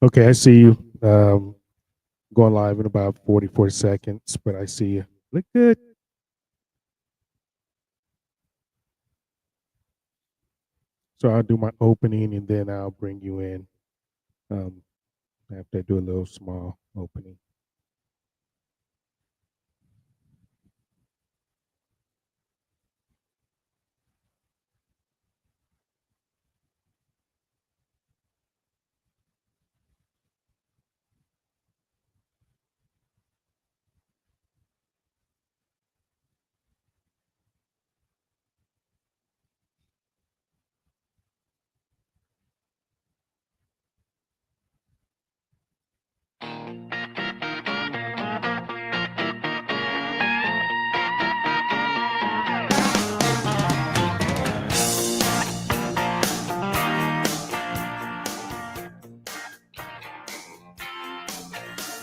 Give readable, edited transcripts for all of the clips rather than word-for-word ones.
Okay, I see you. Going live in about 44 seconds, but I see you. Look good. So I'll do my opening and then I'll bring you in. Um, after I do a little small opening.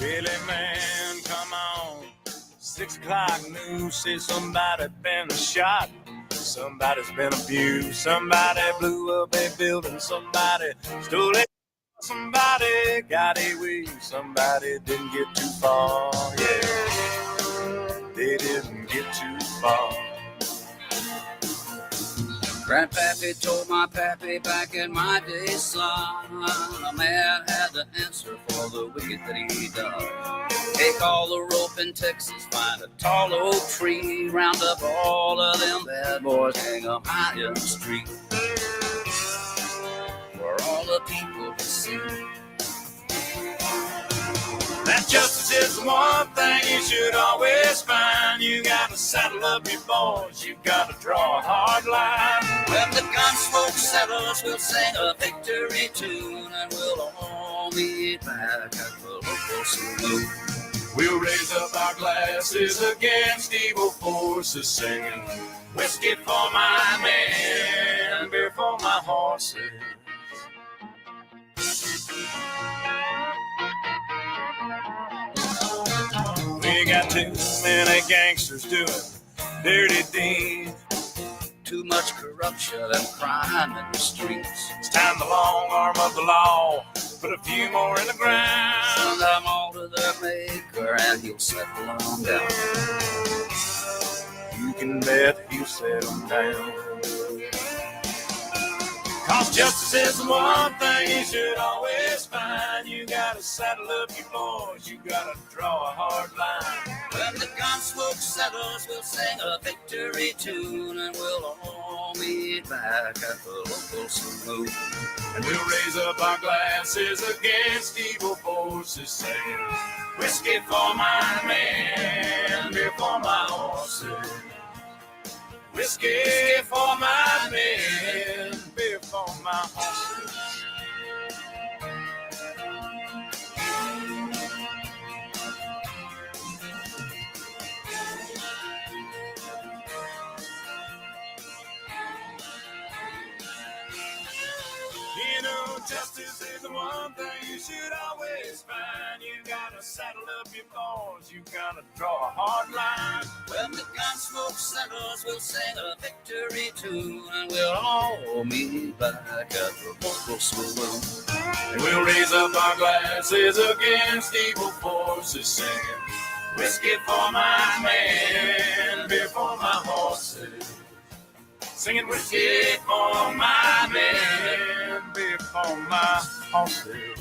Really, man, come on. 6 o'clock news says somebody been shot. Somebody's been abused. Somebody blew up a building. Somebody stole it. Somebody got away. Somebody didn't get too far. Yeah, they didn't get too far. Grandpappy told my pappy back in my day, son, a man had the answer for the wicked that he done. Take all the rope in Texas, find a tall oak tree, round up all of them bad boys, hang 'em high in the street, for all the people to see. That justice is the one thing you should always find. You gotta saddle up your boys, you gotta draw a hard line. When the gun smoke settles, we'll sing a victory tune, and we'll all meet back at the local saloon. We'll raise up our glasses against evil forces, singing whiskey for my men, beer for my horses. We got too many gangsters doing dirty deeds. Too much corruption and crime in the streets. It's time the long arm of the law put a few more in the ground. Send them all to their maker and he'll settle them down. You can bet he'll settle down. Cause justice is the one thing you should always find. You gotta saddle up your boys, you gotta draw a hard line. When the gun smoke settles, we'll sing a victory tune, and we'll all meet back at the local saloon. And we'll raise up our glasses against evil forces, saying whiskey for my men, beer for my horses. Whiskey for my men, beer for my horses. You know, justice is the one thing you should always find. You gotta saddle up your boys, you gotta draw a hard line. When the gun smoke settles, we'll sing a victory tune, and we'll all meet back at the local saloon. And we'll raise up our glasses against evil forces, singing whiskey for my men, beer for my horses. Singing whiskey for my men, beer for my horses.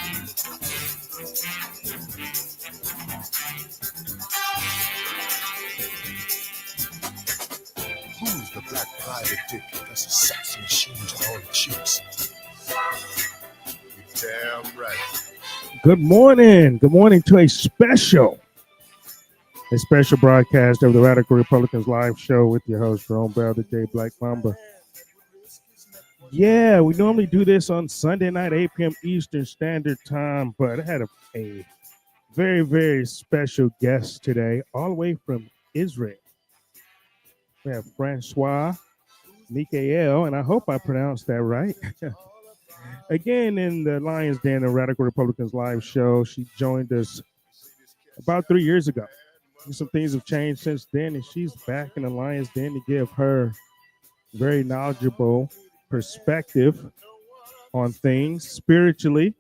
Who's the black private dick? That's a sex machine to all the chicks. You're damn right. Good morning. Good morning to a special broadcast of the Radical Republicans live show with your host, Jerome Bell, the J Black Mamba. Yeah, we normally do this on Sunday night, 8 p.m. Eastern Standard Time, but I had a very, very special guest today, all the way from Israel. We have Francoise Mikael, and I hope I pronounced that right. Again, in the Lions Den, the Radical Republicans live show, she joined us about 3 years ago. Some things have changed since then, and she's back in the Lions Den to give her very knowledgeable perspective on things spiritually.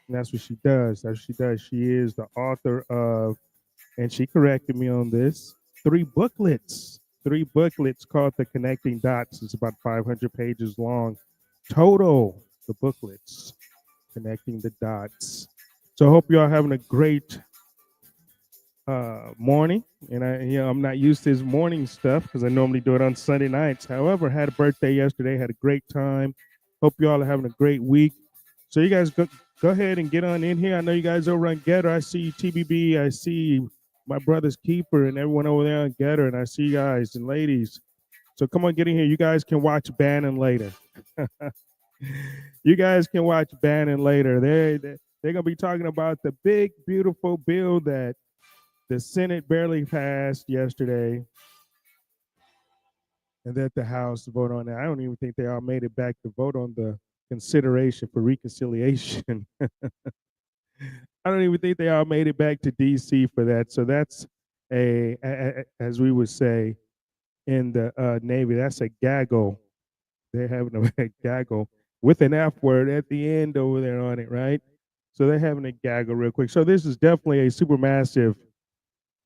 And that's what she does. That's what she does. She is the author of, and she corrected me on this, 3 booklets. 3 booklets called The Connecting Dots. It's about 500 pages long total, the booklets, Connecting the Dots. So I hope you all having a great morning. And I'm not used to this morning stuff because I normally do it on Sunday nights. However, had a birthday yesterday, had a great time. Hope you all are having a great week. So you guys go ahead and get on in here. I know you guys over on Getter. I see TBB. I see my brother's Keeper and everyone over there on Getter. And I see you guys and ladies. So come on, get in here. You guys can watch Bannon later. You guys can watch Bannon later. They're going to be talking about the big, beautiful bill that the Senate barely passed yesterday, and that the House vote on it. I don't even think they all made it back to vote on the consideration for reconciliation. I don't even think they all made it back to D.C. for that. So that's as we would say in the Navy, that's a gaggle. They're having a gaggle with an F word at the end over there on it, right? So they're having a gaggle real quick. So this is definitely a supermassive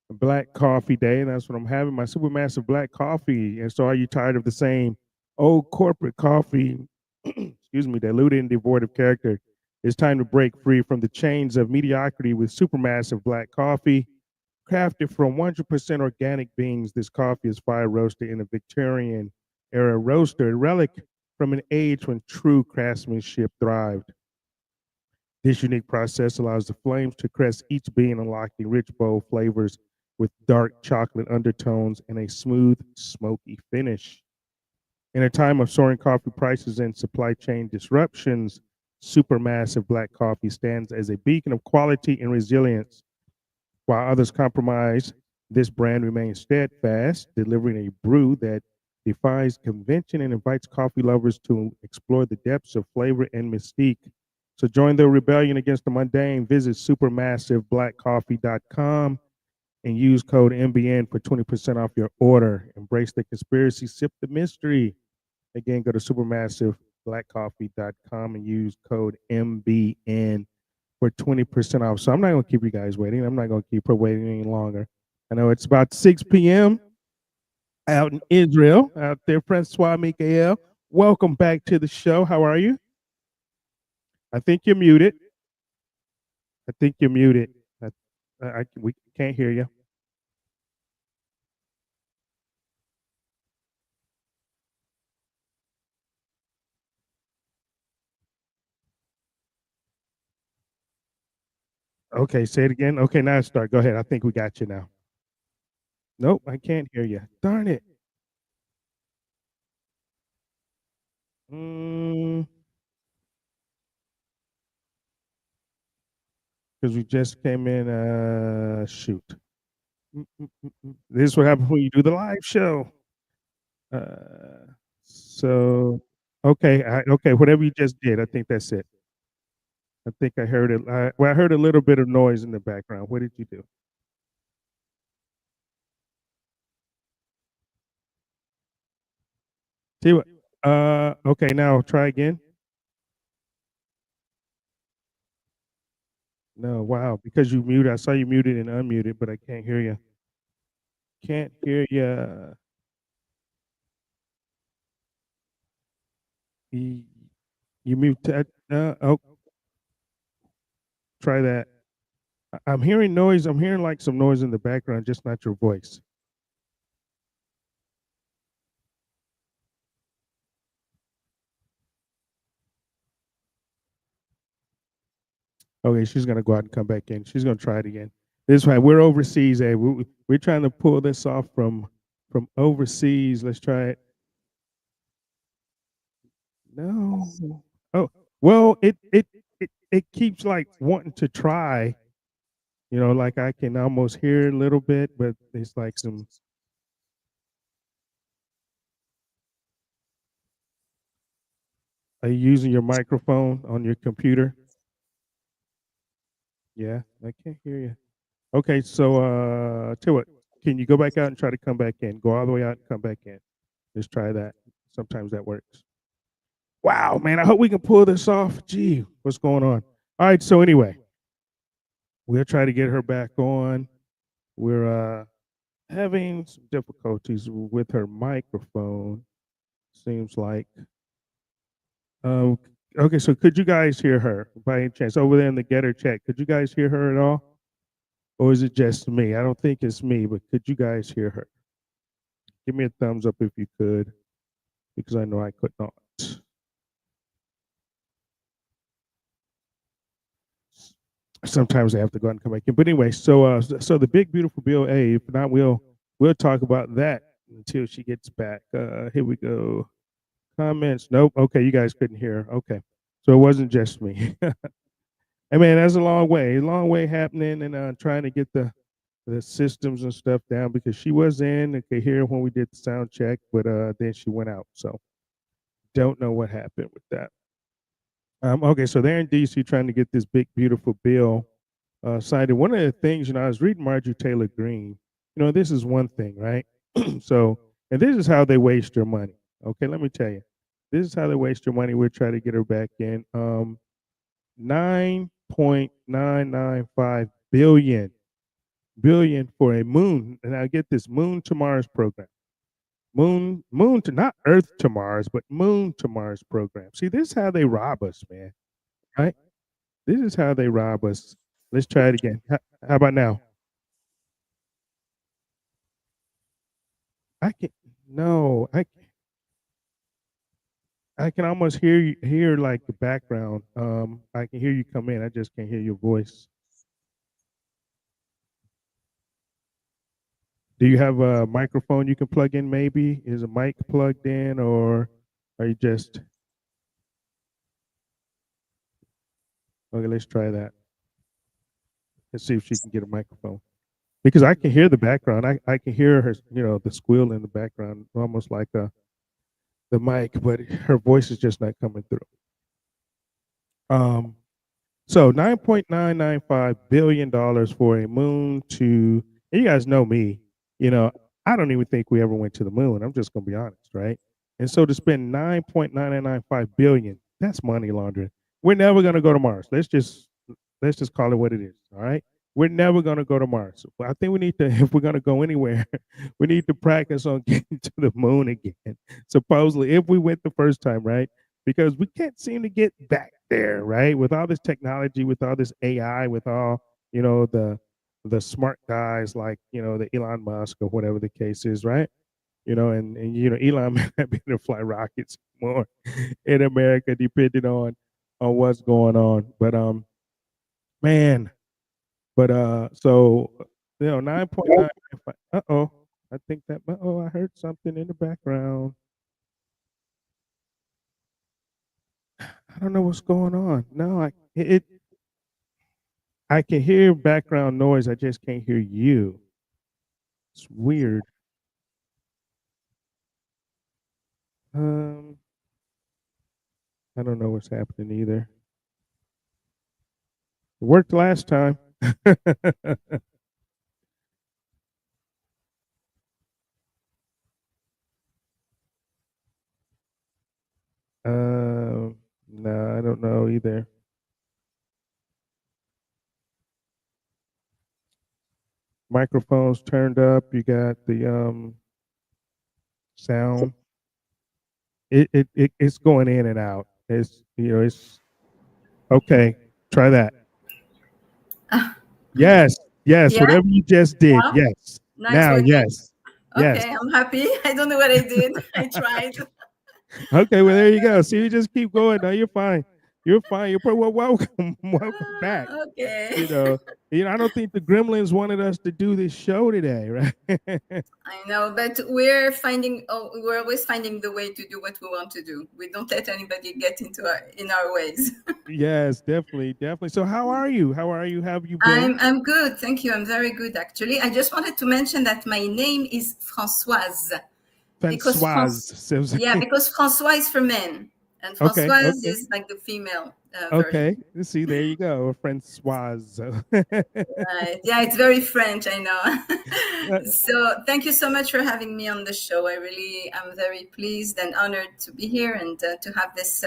black coffee day, and that's what I'm having, my supermassive black coffee. And so are you tired of the same old corporate coffee, excuse me, diluted and devoid of character? It's time to break free from the chains of mediocrity with supermassive black coffee. Crafted from 100% organic beans, this coffee is fire roasted in a Victorian era roaster, a relic from an age when true craftsmanship thrived. This unique process allows the flames to crest each bean, unlocking rich, bold flavors with dark chocolate undertones and a smooth, smoky finish. In a time of soaring coffee prices and supply chain disruptions, supermassive black coffee stands as a beacon of quality and resilience. While others compromise, this brand remains steadfast, delivering a brew that defies convention and invites coffee lovers to explore the depths of flavor and mystique. So join the rebellion against the mundane. Visit supermassiveblackcoffee.com and use code MBN for 20% off your order. Embrace the conspiracy, sip the mystery. Again, go to supermassiveblackcoffee.com and use code MBN for 20% off. So I'm not going to keep you guys waiting. I'm not going to keep her waiting any longer. I know it's about 6 p.m. out in Israel, out there. Francoise Mikael, welcome back to the show. How are you? I think you're muted. We can't hear you. Okay, say it again. Okay, now start. Go ahead. I think we got you now. Nope, I can't hear you. Darn it. Because we just came in. Shoot. This is what happens when you do the live show. So, okay, okay, whatever you just did, I think that's it. I think I heard it. I heard a little bit of noise in the background. What did you do? See what? Okay, now try again. No, wow, because you muted. I saw you muted and unmuted, but I can't hear you. Can't hear you. You mute. Oh, try that. I'm hearing noise. I'm hearing like some noise in the background, just not your voice. Okay, she's gonna go out and come back in. She's gonna try it again. This way, we're overseas. Eh? We're trying to pull this off from overseas. Let's try it. No. Oh, well, it keeps like wanting to try. You know, like I can almost hear a little bit, but it's like some. Are you using your microphone on your computer? Yeah, I can't hear you. Okay, so tell you what, can you go back out and try to come back in? Go all the way out and come back in. Just try that. Sometimes that works. Wow, man, I hope we can pull this off. Gee, what's going on? All right, so anyway, we'll try to get her back on. We're having some difficulties with her microphone. Seems like. Um, okay, so could you guys hear her by any chance over there in the getter chat? Could you guys hear her at all? Or is it just me? I don't think it's me, but could you guys hear her? Give me a thumbs up if you could, because I know I could not. Sometimes I have to go out and come back in. But anyway, so the big beautiful bill. Hey, if not, we'll talk about that until she gets back. Here we go. Comments. Nope. Okay, you guys couldn't hear her. Okay, so it wasn't just me. I mean, that's a long way happening, and trying to get the systems and stuff down because she was in and could hear when we did the sound check, but then she went out. So don't know what happened with that. Okay, so they're in DC trying to get this big beautiful bill signed. And one of the things, I was reading Marjorie Taylor Greene. This is one thing, right? So, and this is how they waste their money. Okay, let me tell you, this is how they waste their money. We're trying to get her back in. 9.995 billion for a moon, and I get this Moon to Mars program. Moon to not Earth to Mars, but Moon to Mars program. See, this is how they rob us, man. Right? This is how they rob us. Let's try it again. How about now? I can no, I can almost hear like the background. I can hear you come in. I just can't hear your voice. Do you have a microphone you can plug in? Maybe is a mic plugged in, or are you just okay? Let's try that. Let's see if she can get a microphone because I can hear the background. I can hear her, the squeal in the background, almost like the mic, but her voice is just not coming through. Um, so $9.995 billion for a moon to, and you guys know me, you know, I don't even think we ever went to the moon. I'm just gonna be honest, right? And so to spend 9.9995 billion, that's money laundering. We're never gonna go to Mars. Let's just call it what it is. All right. We're never gonna go to Mars. Well, I think we need to, if we're gonna go anywhere, we need to practice on getting to the moon again. Supposedly, if we went the first time, right? Because we can't seem to get back there, right? With all this technology, with all this AI, with all the smart guys like the Elon Musk or whatever the case is, right? And Elon might be able to fly rockets more in America, depending on what's going on. But man, but so 9.9. Uh-oh. I think that I heard something in the background. I don't know what's going on. No, I can hear background noise. I just can't hear you. It's weird. Um, I don't know what's happening either. It worked last time. No, I don't know either. Microphones turned up. You got the sound. It's going in and out. It's okay. Try that. Yes, yes, Yeah, whatever you just did. yeah, Yes. now it's Now, working. yes. Yes. Okay, I'm happy. I don't know what I did. I tried. Okay, well there you go. See, you just keep going. No, you're fine. You're fine. You're well, welcome. Welcome back. Okay. You know, I don't think the Gremlins wanted us to do this show today, right? I know, but we're finding. Oh, we're always finding the way to do what we want to do. We don't let anybody get into in our ways. Yes, definitely, definitely. So how are you? How are you? How have you been? I'm good, thank you. I'm very good, actually. I just wanted to mention that my name is Francoise because Francoise. yeah, because Francois is for men and Okay, Françoise okay, is like the female version. okay. See, there you go, Francoise. Right. Yeah, it's very French, I know. So thank you so much for having me on the show. I really am very pleased and honored to be here and to have this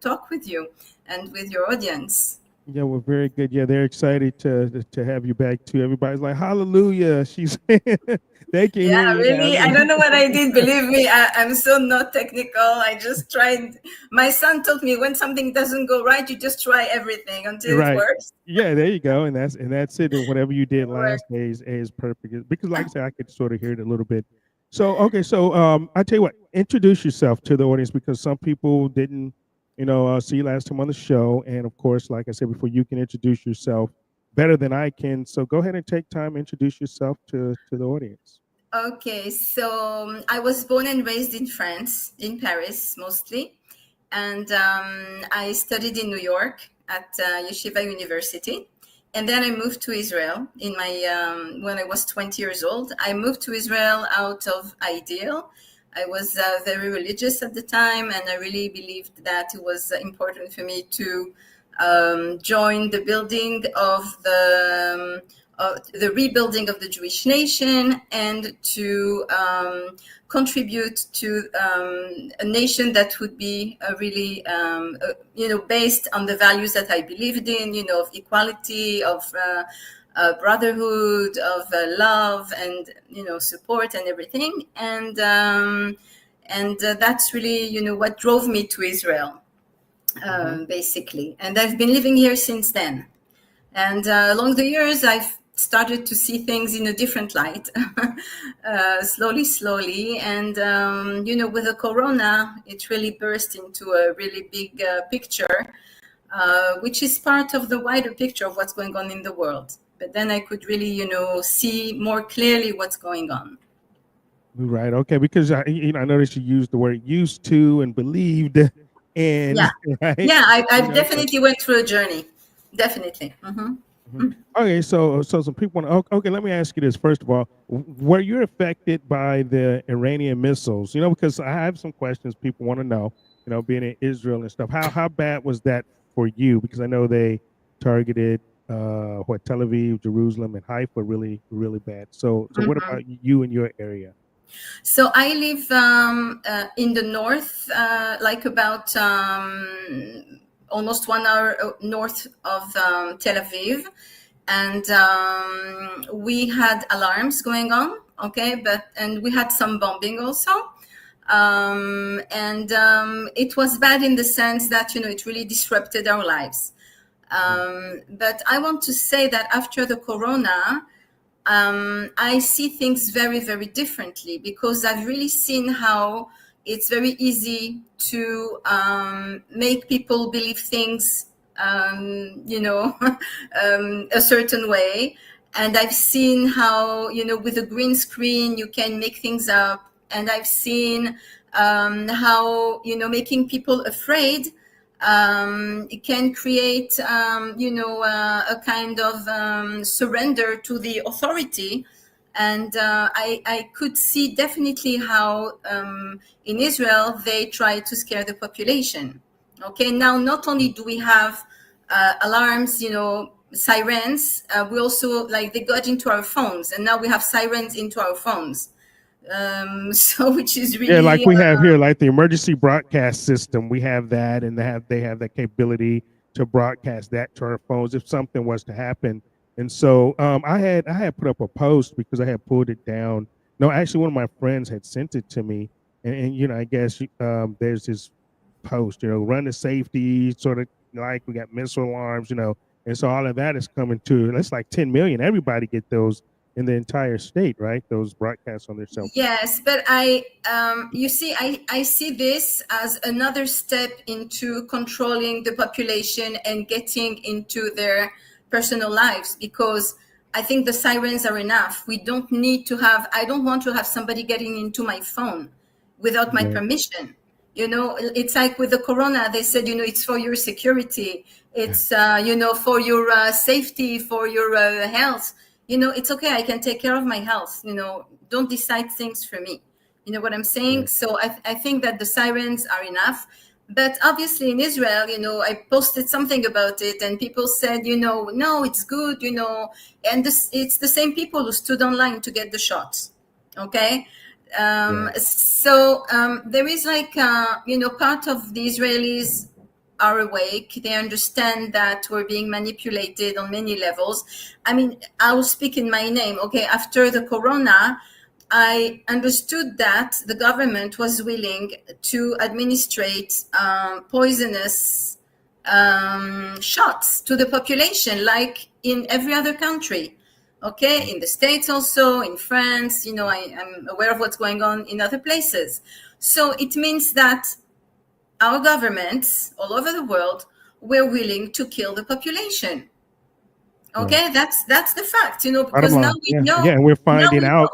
talk with you and with your audience. Yeah, well, very good. Yeah, they're excited to have you back too. Everybody's like, "Hallelujah!" She's they can Yeah, hear you now. really. I don't know what I did. Believe me, I'm so not technical. I just tried. My son told me when something doesn't go right, you just try everything until it Right. works. Yeah, there you go. And that's it. And whatever you did It last worked. day is perfect. Because like I said, I could sort of hear it a little bit. So okay, so I tell you what, introduce yourself to the audience because some people didn't, see you last time on the show. And of course, like I said before, you can introduce yourself better than I can. So go ahead and take time, introduce yourself to the audience. Okay, so I was born and raised in France, in Paris mostly. And I studied in New York at Yeshiva University. And then I moved to Israel in my when I was 20 years old. I moved to Israel out of ideal. I was very religious at the time, and I really believed that it was important for me to join the building of the rebuilding of the Jewish nation and to contribute to a nation that would be really, based on the values that I believed in, of equality, of brotherhood, of love, and support and everything. And that's really what drove me to Israel, Hmm. basically. And I've been living here since then. And along the years, I've started to see things in a different light, slowly. And, with the corona, it really burst into a really big picture, which is part of the wider picture of what's going on in the world. But then I could really, see more clearly what's going on. Right. Okay. Because I noticed you used the word used to and believed, Yeah. and right. Yeah, I So definitely went through a journey. Definitely. Mm-hmm. mhm. Okay, so some people want. Okay, let me ask you this first of all: were you affected by the Iranian missiles? Because I have some questions people want to know. Being in Israel and stuff, how bad was that for you? Because I know they targeted Tel Aviv, Jerusalem, and Haifa really bad. So what Mm-hmm. about you in your area? So I live in the north, like about almost 1 hour north of Tel Aviv, and we had alarms going on. Okay, and we had some bombing also. And it was bad in the sense that it really disrupted our lives. But I want to say that after the corona, I see things very, very differently because I've really seen how it's very easy to make people believe things, a certain way. And I've seen how, with a green screen, you can make things up. And I've seen how, making people afraid it can create, a kind of surrender to the authority. And I could see definitely how in Israel they try to scare the population. Okay, now not only do we have alarms, sirens, we also like they got into our phones, and now we have sirens into our phones. So which is Yeah, like really we have here, like the emergency broadcast system, we have that, and they have that capability to broadcast that to our phones if something was to happen. And so I had put up a post because I had pulled it down. No, actually, one of my friends had sent it to me, and I guess there's this post, run to safety, sort of like we got missile alarms, And so all of that is coming to, that's like 10 million. Everybody get those in the entire state, right? Those broadcasts on their cell phone. Yes, but you see, I see this as another step into controlling the population and getting into their personal lives, because I think the sirens are enough. We don't need to have, I don't want to have somebody getting into my phone without my permission. You know, it's like with the corona, they said, you know, it's for your security. It's, you know, for your safety, for your health. You know, it's okay. I can take care of my health. You know, don't decide things for me. You know what I'm saying? Right. So I think that the sirens are enough. But obviously in Israel, you know, I posted something about it and people said, you know, no, it's good, you know, and it's the same people who stood online to get the shots. Okay. So there is like, you know, part of the Israelis are awake. They understand that we're being manipulated on many levels. I mean, I will speak in my name. Okay, after the corona, I understood that the government was willing to administrate poisonous shots to the population, like in every other country. Okay, in the States also, in France, you know, I'm aware of what's going on in other places. So it means that our governments all over the world were willing to kill the population. Okay, that's the fact, you know, because now we know. Yeah, we're finding out.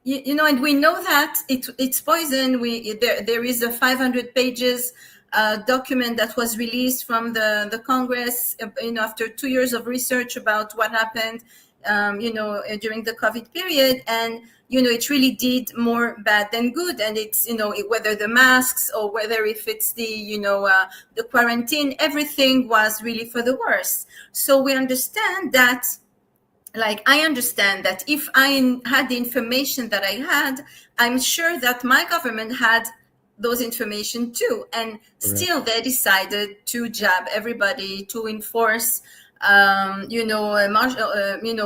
You know, and we know that it's poison. There is a 500 pages document that was released from the Congress, you know, after 2 years of research about what happened, you know, during the COVID period. And, you know, it really did more bad than good. And it's, you know, whether the masks or whether if it's the, you know, the quarantine, everything was really for the worse. So we understand that, like, I understand that if I had the information that I had, I'm sure that my government had those information too. And still they decided to jab everybody, to enforce you know,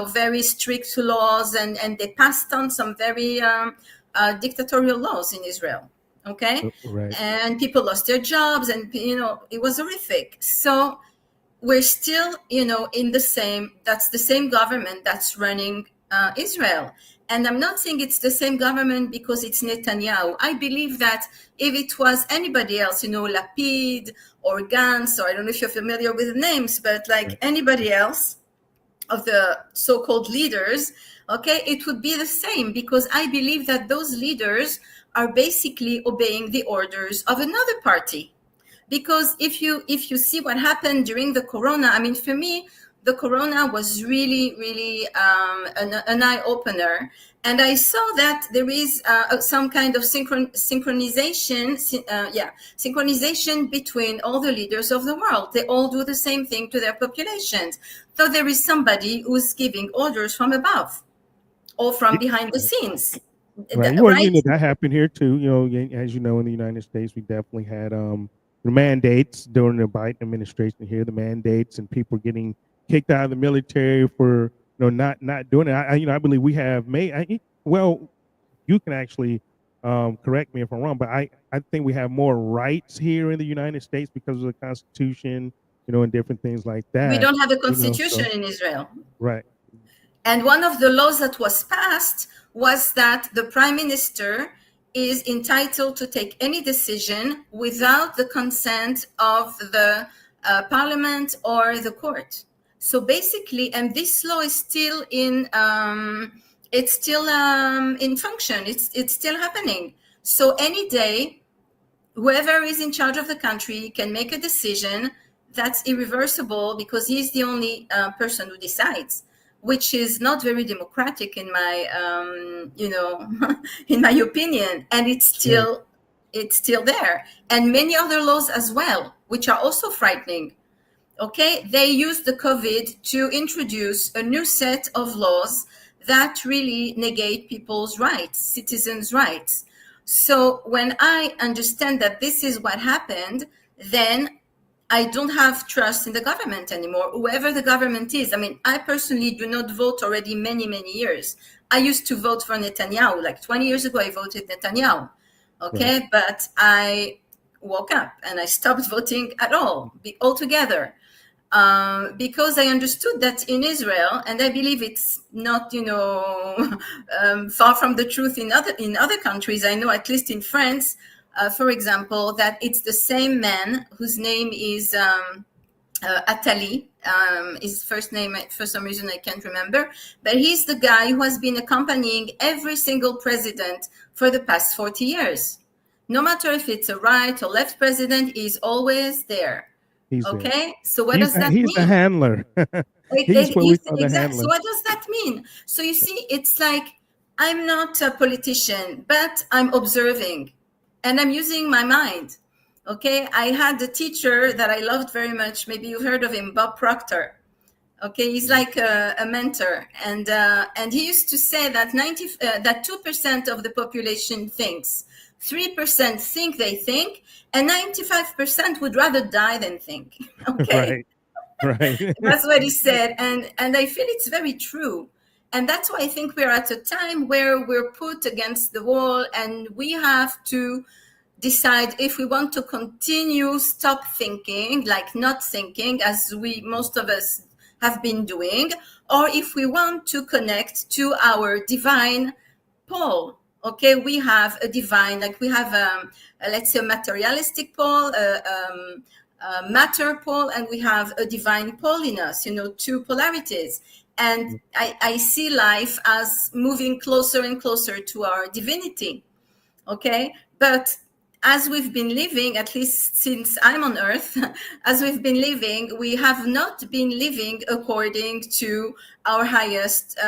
very strict laws, and they passed on some very dictatorial laws in Israel. Okay, and people lost their jobs, and you know, it was horrific. So we're still, you know, in the same. That's the same government that's running Israel. And I'm not saying it's the same government because it's Netanyahu. I believe that if it was anybody else, you know, Lapid or Gantz, or I don't know if you're familiar with the names, but like anybody else of the so-called leaders, okay, it would be the same, because I believe that those leaders are basically obeying the orders of another party. Because if you see what happened during the corona, I mean, for me, the corona was really, really an eye-opener. And I saw that there is some kind of synchronization between all the leaders of the world. They all do the same thing to their populations. So there is somebody who's giving orders from above or from behind the scenes. Right. Well, you know, that happened here too. You know, as you know, in the United States, we definitely had the mandates during the Biden administration here, the mandates, and people getting kicked out of the military for, you know, not doing it. I believe we have made. Well, you can actually correct me if I'm wrong, but I think we have more rights here in the United States because of the Constitution, you know, and different things like that. We don't have a constitution, you know, in Israel. Right. And one of the laws that was passed was that the prime minister is entitled to take any decision without the consent of the parliament or the court. So basically, and this law is still in function. It's still happening. So any day, whoever is in charge of the country can make a decision that's irreversible, because he's the only person who decides, which is not very democratic in my, you know, in my opinion. And it's still there. And many other laws as well, which are also frightening. Okay, they used the COVID to introduce a new set of laws that really negate people's rights, citizens' rights. So when I understand that this is what happened, then I don't have trust in the government anymore, whoever the government is. I mean, I personally do not vote already many, many years. I used to vote for Netanyahu. Like 20 years ago, I voted Netanyahu. Okay, right. But I woke up and I stopped voting at all, altogether. because I understood that in Israel, and I believe it's not, far from the truth in other countries. I know, at least in France, for example, that it's the same man whose name is Attali. His first name, for some reason, I can't remember. But he's the guy who has been accompanying every single president for the past 40 years. No matter if it's a right or left president, he's always there. He's Okay, there. so what does that He's mean? the handler. He's what we call the handler. So what does that mean? So you see, it's like, I'm not a politician, but I'm observing and I'm using my mind. Okay, I had a teacher that I loved very much. Maybe you've heard of him, Bob Proctor. Okay, he's like a mentor, and he used to say that 2% of the population thinks, 3% think they think, and 95% would rather die than think. Okay, right. That's what he said, and I feel it's very true. And that's why I think we're at a time where we're put against the wall, and we have to decide if we want to continue stop thinking, like not thinking, as most of us have been doing, or if we want to connect to our divine pole. Okay, we have a divine, like we have let's say a materialistic pole, a matter pole, and we have a divine pole in us, two polarities. And I see life as moving closer and closer to our divinity. Okay, but as we've been living, at least since I'm on earth, as we've been living, we have not been living according to our highest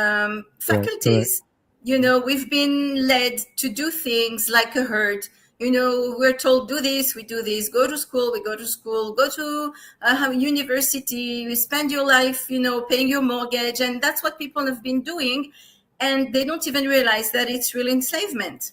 faculties. We've been led to do things like a herd. We're told, do this, we do this, go to school, we go to school, go to university, you spend your life, paying your mortgage. And that's what people have been doing. And they don't even realize that it's real enslavement.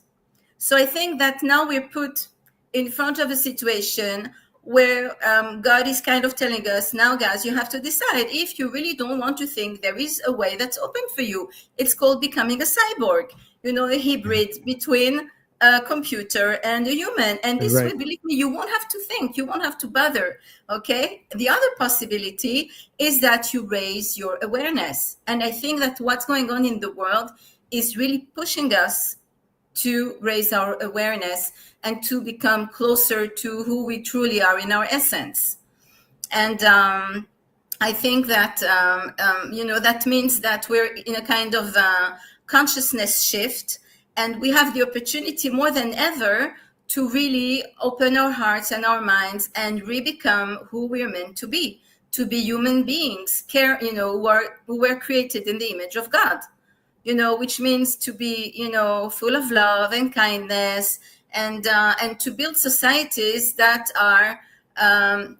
So I think that now we're put in front of a situation where God is kind of telling us, now, guys, you have to decide. If you really don't want to think, there is a way that's open for you. It's called becoming a cyborg, a hybrid between a computer and a human. And this way, believe me, you won't have to think, you won't have to bother. Okay. The other possibility is that you raise your awareness. And I think that what's going on in the world is really pushing us to raise our awareness and to become closer to who we truly are in our essence. And I think that, that means that we're in a kind of consciousness shift, and we have the opportunity more than ever to really open our hearts and our minds and re-become who we're meant to be human beings, who were created in the image of God. Which means to be, full of love and kindness, and to build societies that are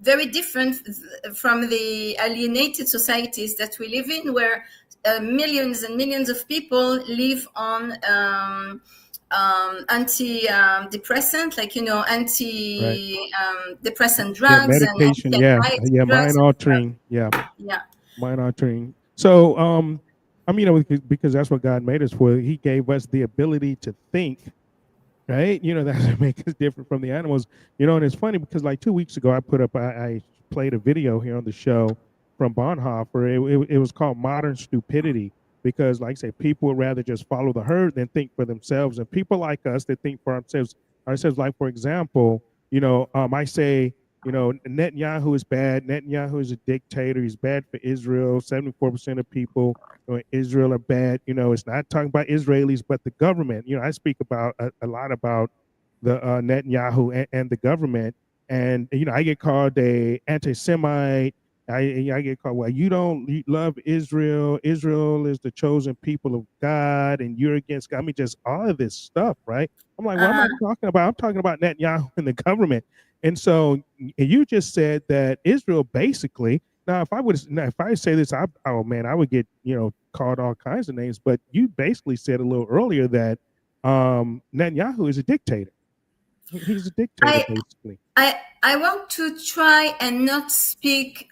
very different from the alienated societies that we live in, where millions and millions of people live on anti-depressant, anti-depressant drugs, medication, and mind altering, mind altering. So because that's what God made us for. He gave us the ability to think, right? That's what makes us different from the animals. And it's funny because like 2 weeks ago, I played a video here on the show from Bonhoeffer. It was called Modern Stupidity, because like I say, people would rather just follow the herd than think for themselves. And people like us that think for ourselves, like, for example, I say, Netanyahu is bad. Netanyahu is a dictator. He's bad for Israel. 74% of people in Israel are bad. It's not talking about Israelis, but the government. I speak about a lot about the Netanyahu and the government. And, I get called a anti-Semite. I get called, well, you don't love Israel. Israel is the chosen people of God, and you're against God. I mean, just all of this stuff, right? I'm like, what am I talking about? I'm talking about Netanyahu and the government. And so you just said that Israel basically, now if I say this, I would get, called all kinds of names, but you basically said a little earlier that Netanyahu is a dictator. He's a dictator, basically. I want to try and not speak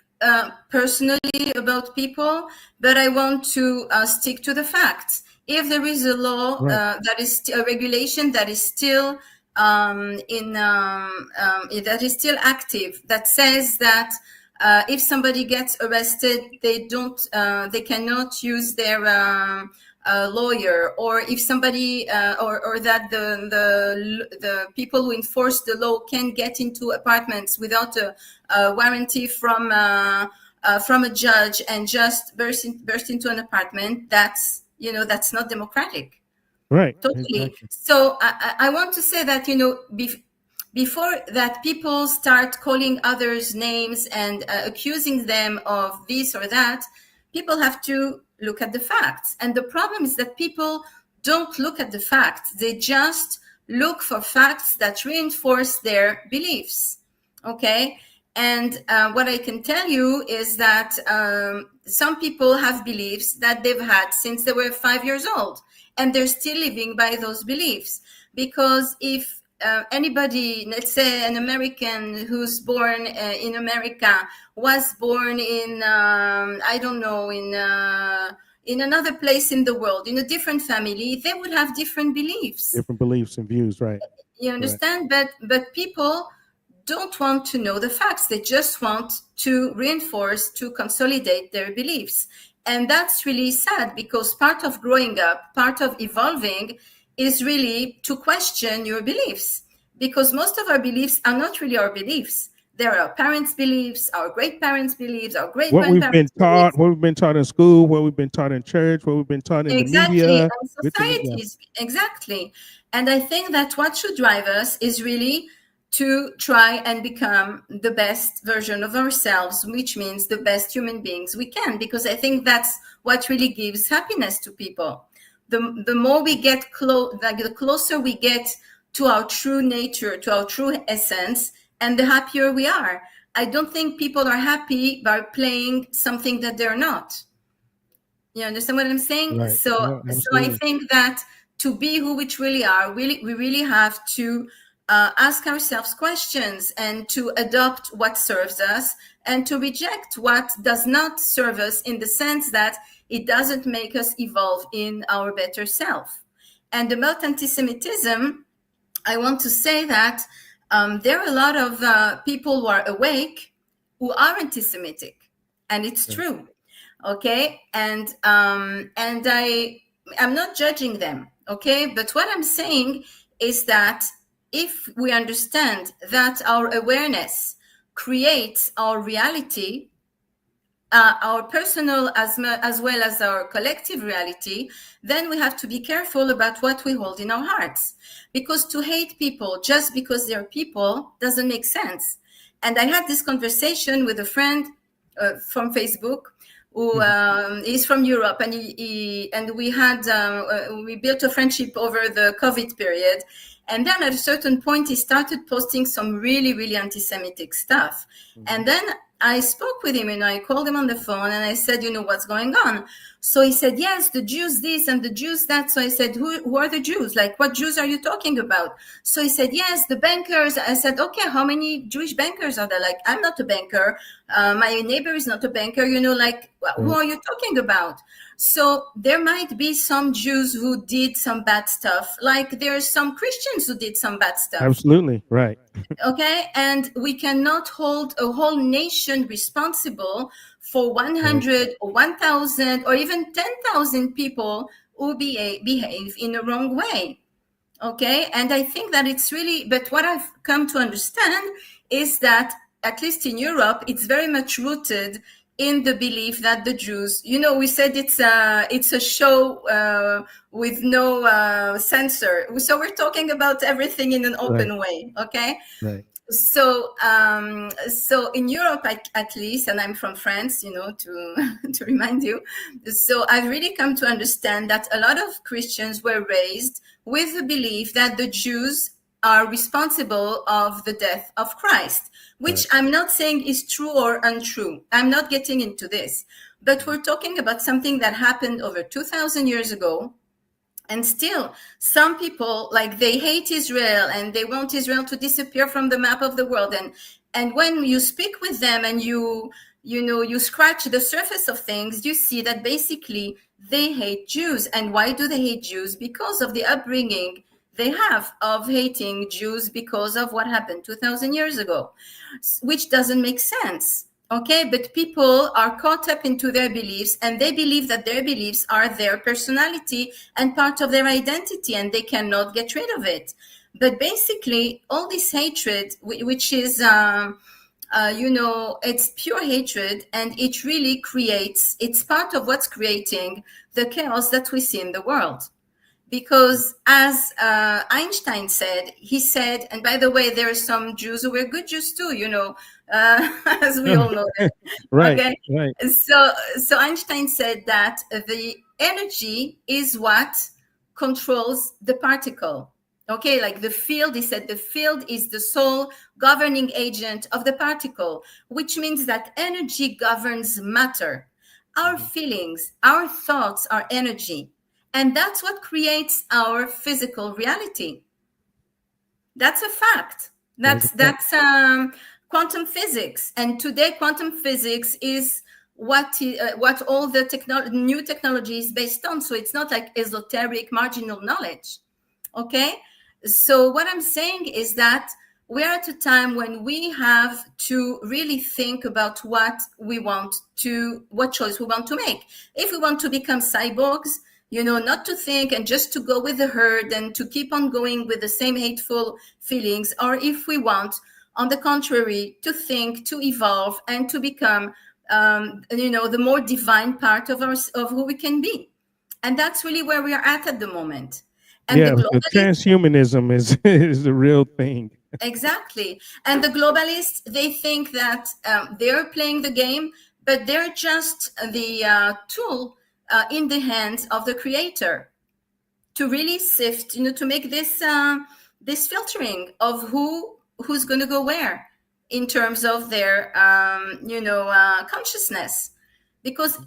personally about people, but I want to stick to the facts. If there is a law that is a regulation that is still that is still active, that says that If somebody gets arrested, they cannot use their lawyer, or if somebody or that the people who enforce the law can get into apartments without a warranty from a judge and just burst into an apartment. That's not democratic. Right. Totally. Exactly. So I want to say that, before that people start calling others names and accusing them of this or that, people have to look at the facts. And the problem is that people don't look at the facts. They just look for facts that reinforce their beliefs. Okay? And what I can tell you is that some people have beliefs that they've had since they were 5 years old, and they're still living by those beliefs. Because if anybody, let's say an American who's born in America, was born in, I don't know, in another place in the world, in a different family, they would have different beliefs. Different beliefs and views, right? You understand? Right. But people don't want to know the facts. They just want to reinforce, to consolidate their beliefs. And that's really sad, because part of growing up, part of evolving, is really to question your beliefs, because most of our beliefs are not really our beliefs. They're our parents' beliefs, our great parents' beliefs, our great what we've been taught, beliefs. what we've been taught in school, what we've been taught in church, what we've been taught in the media, and societies. Exactly. And I think that what should drive us is really to try and become the best version of ourselves, which means the best human beings we can, because I think that's what really gives happiness to people. The more we get the closer we get to our true nature, to our true essence, and the happier we are. I don't think people are happy by playing something that they're not. You understand what I'm saying? Right. So I think that to be who we truly are, we really have to ask ourselves questions, and to adopt what serves us, and to reject what does not serve us, in the sense that it doesn't make us evolve in our better self. And about anti-Semitism, I want to say that there are a lot of people who are awake who are anti-Semitic, and it's true. Okay, and I'm not judging them. Okay, but what I'm saying is that if we understand that our awareness creates our reality, our personal as well as our collective reality, then we have to be careful about what we hold in our hearts. Because to hate people just because they're people doesn't make sense. And I had this conversation with a friend from Facebook who is from Europe, and we built a friendship over the COVID period. And then at a certain point, he started posting some really, really anti-Semitic stuff. And then I spoke with him, and I called him on the phone, and I said, what's going on? So he said, yes, the Jews this and the Jews that. So I said, who are the Jews? Like, what Jews are you talking about? So he said, yes, the bankers. I said, okay, how many Jewish bankers are there? Like, I'm not a banker. My neighbor is not a banker. Who are you talking about? So there might be some Jews who did some bad stuff, like there's some Christians who did some bad stuff. Absolutely, right. Okay, and we cannot hold a whole nation responsible for 100 or 1,000 or even 10,000 people who behave in a wrong way. Okay, and I think that it's really, but what I've come to understand is that, at least in Europe, it's very much rooted in the belief that the Jews, we said it's a show with no censor. So we're talking about everything in an open way, okay? Right. So in Europe, at least, and I'm from France, to remind you. So I've really come to understand that a lot of Christians were raised with the belief that the Jews are responsible of the death of Christ, which I'm not saying is true or untrue. I'm not getting into this, but we're talking about something that happened over 2,000 years ago. And still, some people, they hate Israel and they want Israel to disappear from the map of the world. And when you speak with them and you scratch the surface of things, you see that basically they hate Jews. And why do they hate Jews? Because of the upbringing they have of hating Jews because of what happened 2,000 years ago, which doesn't make sense. Okay, but people are caught up into their beliefs, and they believe that their beliefs are their personality and part of their identity, and they cannot get rid of it. But basically, all this hatred, which is, it's pure hatred, and it really creates, it's part of what's creating the chaos that we see in the world. Because as Einstein said, he said, and by the way, there are some Jews who were good Jews too, as we all know that. Right, Okay, right. so Einstein said that the energy is what controls the particle. Okay, like the field, he said the field is the sole governing agent of the particle, which means that energy governs matter. Our feelings, our thoughts are energy. And that's what creates our physical reality. That's a fact. That's quantum physics. And today, quantum physics is what all the new technology is based on. So it's not like esoteric marginal knowledge. Okay. So what I'm saying is that we're at a time when we have to really think about what choice we want to make. If we want to become cyborgs, not to think and just to go with the herd and to keep on going with the same hateful feelings, or if we want, on the contrary, to think, to evolve, and to become, the more divine part of who we can be. And that's really where we are at the moment. And Yeah, the the globalists, transhumanism is is a real thing. exactly. And the globalists, they think that they're playing the game, but they're just the tool in the hands of the creator to really sift, to make this filtering of who's going to go where in terms of their consciousness. Because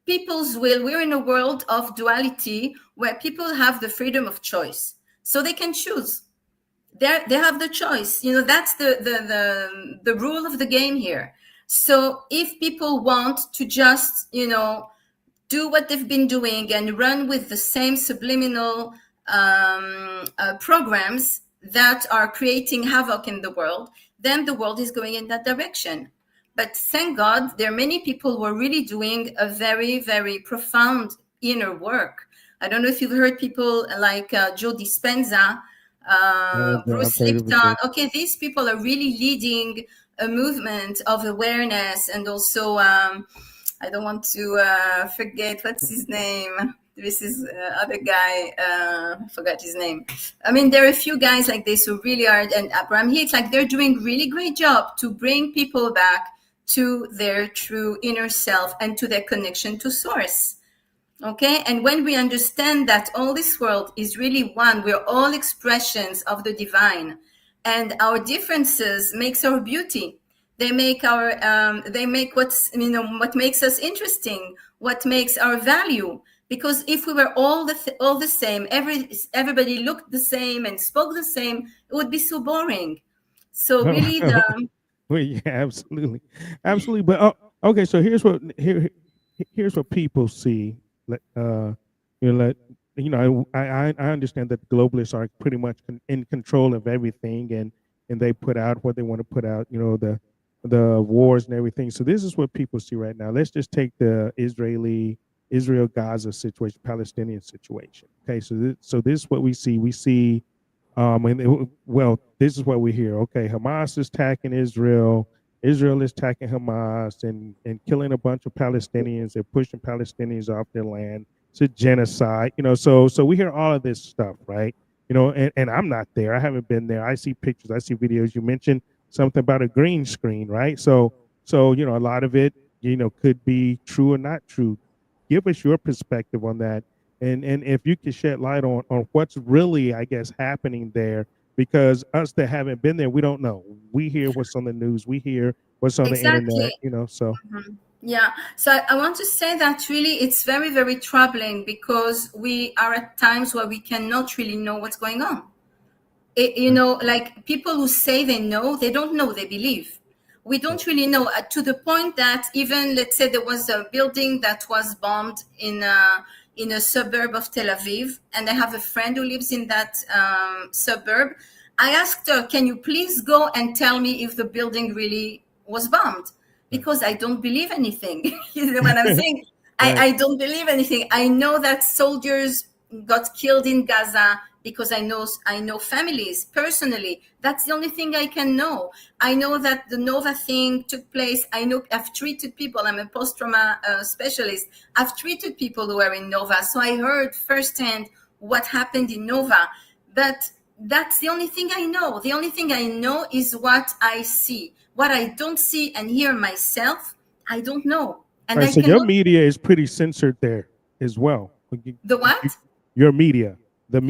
people's will, we're in a world of duality where people have the freedom of choice, so they can choose. They have the choice. That's the rule of the game here. So if people want to just do what they've been doing and run with the same subliminal programs that are creating havoc in the world, then the world is going in that direction. But thank God, there are many people who are really doing a very, very profound inner work. I don't know if you've heard people like Joe Dispenza, I've Bruce heard of it. Lipton. Okay, these people are really leading a movement of awareness, and also I don't want to forget what's his name. This is other guy. Forgot his name. I mean, there are a few guys like this who really are, and Abraham Hicks, like they're doing really great job to bring people back to their true inner self and to their connection to source. Okay, and when we understand that all this world is really one, we're all expressions of the divine, and our differences makes our beauty. They make what makes us interesting, what makes our value. Because if we were all the same, everybody looked the same and spoke the same, it would be so boring. So really, Well, yeah, absolutely, absolutely. But okay, so here's what people see. Like, like, I understand that the globalists are pretty much in control of everything, and they put out what they want to put out. The wars and everything. So this is what people see right now. Let's just take the Israel Gaza situation, Palestinian situation. Okay, so this is what we see. We see this is what we hear. Okay, Hamas is attacking Israel. Israel is attacking Hamas and killing a bunch of Palestinians. They're pushing Palestinians off their land. It's a genocide. So we hear all of this stuff, right? And I'm not there. I haven't been there. I see pictures. I see videos. You mentioned something about a green screen, right? So a lot of it, could be true or not true. Give us your perspective on that. And if you could shed light on what's really, I guess, happening there, because us that haven't been there, we don't know. We hear what's on the news, we hear what's on the exactly. internet, so. Yeah, so I want to say that really it's very, very troubling, because we are at times where we cannot really know what's going on. Like people who say they know, they don't know, they believe. We don't really know, to the point that even, let's say, there was a building that was bombed in a suburb of Tel Aviv, and I have a friend who lives in that suburb. I asked her, can you please go and tell me if the building really was bombed? because I don't believe anything. You know what I'm saying? Right. I don't believe anything. I know that soldiers got killed in Gaza because I know families personally. That's the only thing I can know. I know that the Nova thing took place. I know I've treated people. I'm a post-trauma specialist. I've treated people who are in Nova, so I heard firsthand what happened in Nova. But that's the only thing I know. The only thing I know is what I see. What I don't see and hear myself, I don't know. And Right. I So your cannot. media is pretty censored there as well. The what? Your media, the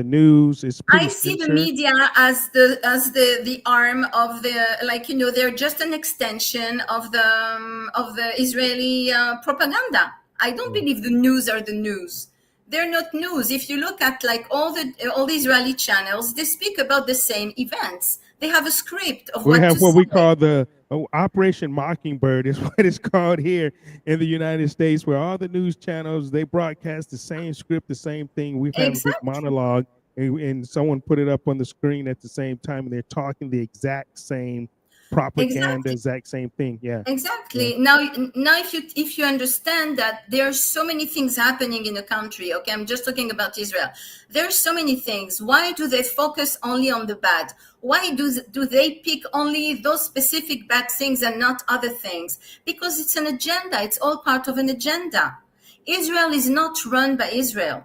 news is pretty I see the censored. media as the arm of the, like, you know, they're just an extension of the Israeli propaganda. I don't believe the news are the news. They're not news. If you look at like all the Israeli channels, they speak about the same events. They have a script of We what have to what we say. call the Operation Mockingbird is what it's called here in the United States, where all the news channels, they broadcast the same script, the same thing. We've had a big Exactly. monologue, and someone put it up on the screen at the same time, and they're talking the exact same propaganda, Exactly. exact same thing. Yeah. Exactly. Now, if you understand that there are so many things happening in the country, okay, I'm just talking about Israel. There are so many things. Why do they focus only on the bad? Why do they pick only those specific bad things and not other things? Because it's an agenda. It's all part of an agenda. Israel is not run by Israel.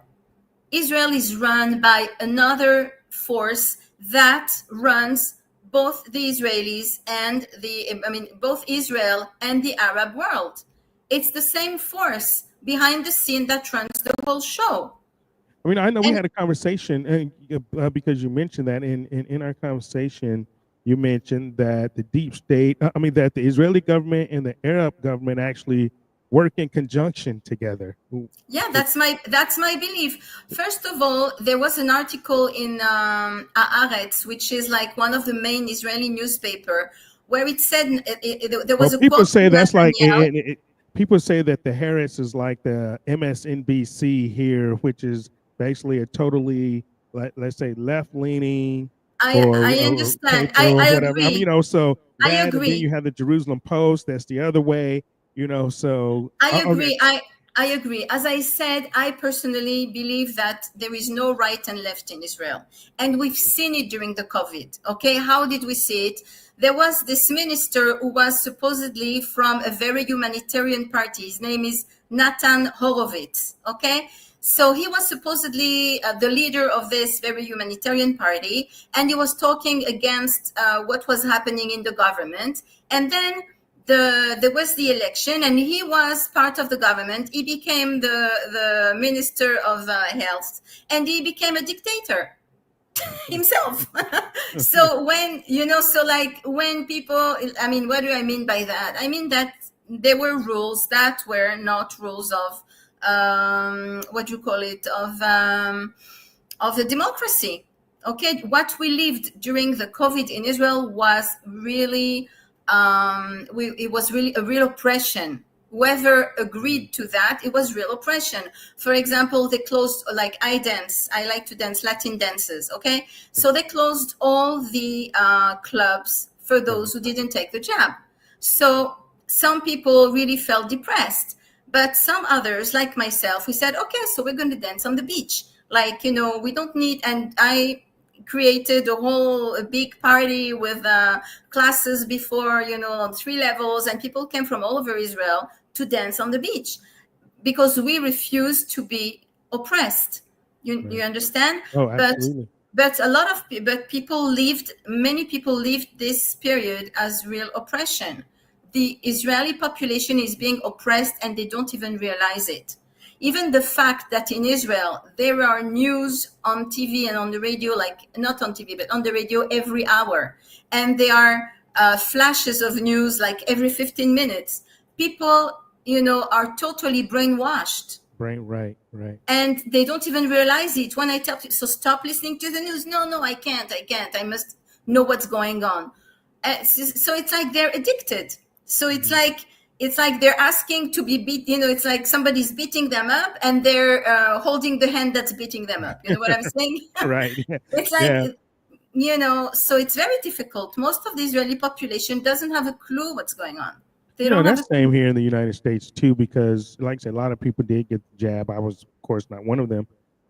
Israel is run by another force that runs both the Israelis and both Israel and the Arab world. It's the same force behind the scene that runs the whole show. I mean, I know we And had a conversation because you mentioned that in our conversation, you mentioned that the deep state, that the Israeli government and the Arab government actually work in conjunction together. yeah, that's my belief. First of all, there was an article in Haaretz, which is like one of the main Israeli newspaper, where it said there was Well, a people quote say from that's like, Netanyahu. people say that the Harris is like the MSNBC here, which is basically a totally, let's say, left leaning I or understand. paper or I whatever. agree. So I that, and then agree. you have the Jerusalem Post, that's the other way, so. I Okay. agree. I agree. As I said, I personally believe that there is no right and left in Israel. And we've seen it during the COVID. Okay. How did we see it? There was this minister who was supposedly from a very humanitarian party. His name is Natan Horowitz. Okay. So he was supposedly the leader of this very humanitarian party, and he was talking against what was happening in the government. And then there was the election, and he was part of the government. He became the minister of health, and he became a dictator himself. So when people, what do I mean by that? I mean that there were rules that were not rules of what you call it, of the democracy. Okay, what we lived during the COVID in Israel was really it was really a real oppression. Whoever agreed to that, it was real oppression. For example, they closed, like I dance, I like to dance Latin dances, okay? So they closed all the clubs for those who didn't take the jab. So some people really felt depressed, but some others, like myself, we said, okay, so we're going to dance on the beach. Like, we don't need, and I created a big party with classes before, on 3 levels, and people came from all over Israel to dance on the beach because we refuse to be oppressed. You understand? Oh, absolutely. But many people lived this period as real oppression. The Israeli population is being oppressed and they don't even realize it. Even the fact that in Israel, there are news on TV and on the radio, like not on TV, but on the radio every hour. And there are flashes of news like every 15 minutes. People, are totally brainwashed. Right. And they don't even realize it. When I tell people, so stop listening to the news. No, I can't. I must know what's going on. So it's like they're addicted. So it's like they're asking to be beat. It's like somebody's beating them up, and they're holding the hand that's beating them up. You know what I'm saying? Right. It's like, so it's very difficult. Most of the Israeli population doesn't have a clue what's going on. They don't have a That's same here in the United States too, because like I said, a lot of people did get the jab. I was, of course, not one of them.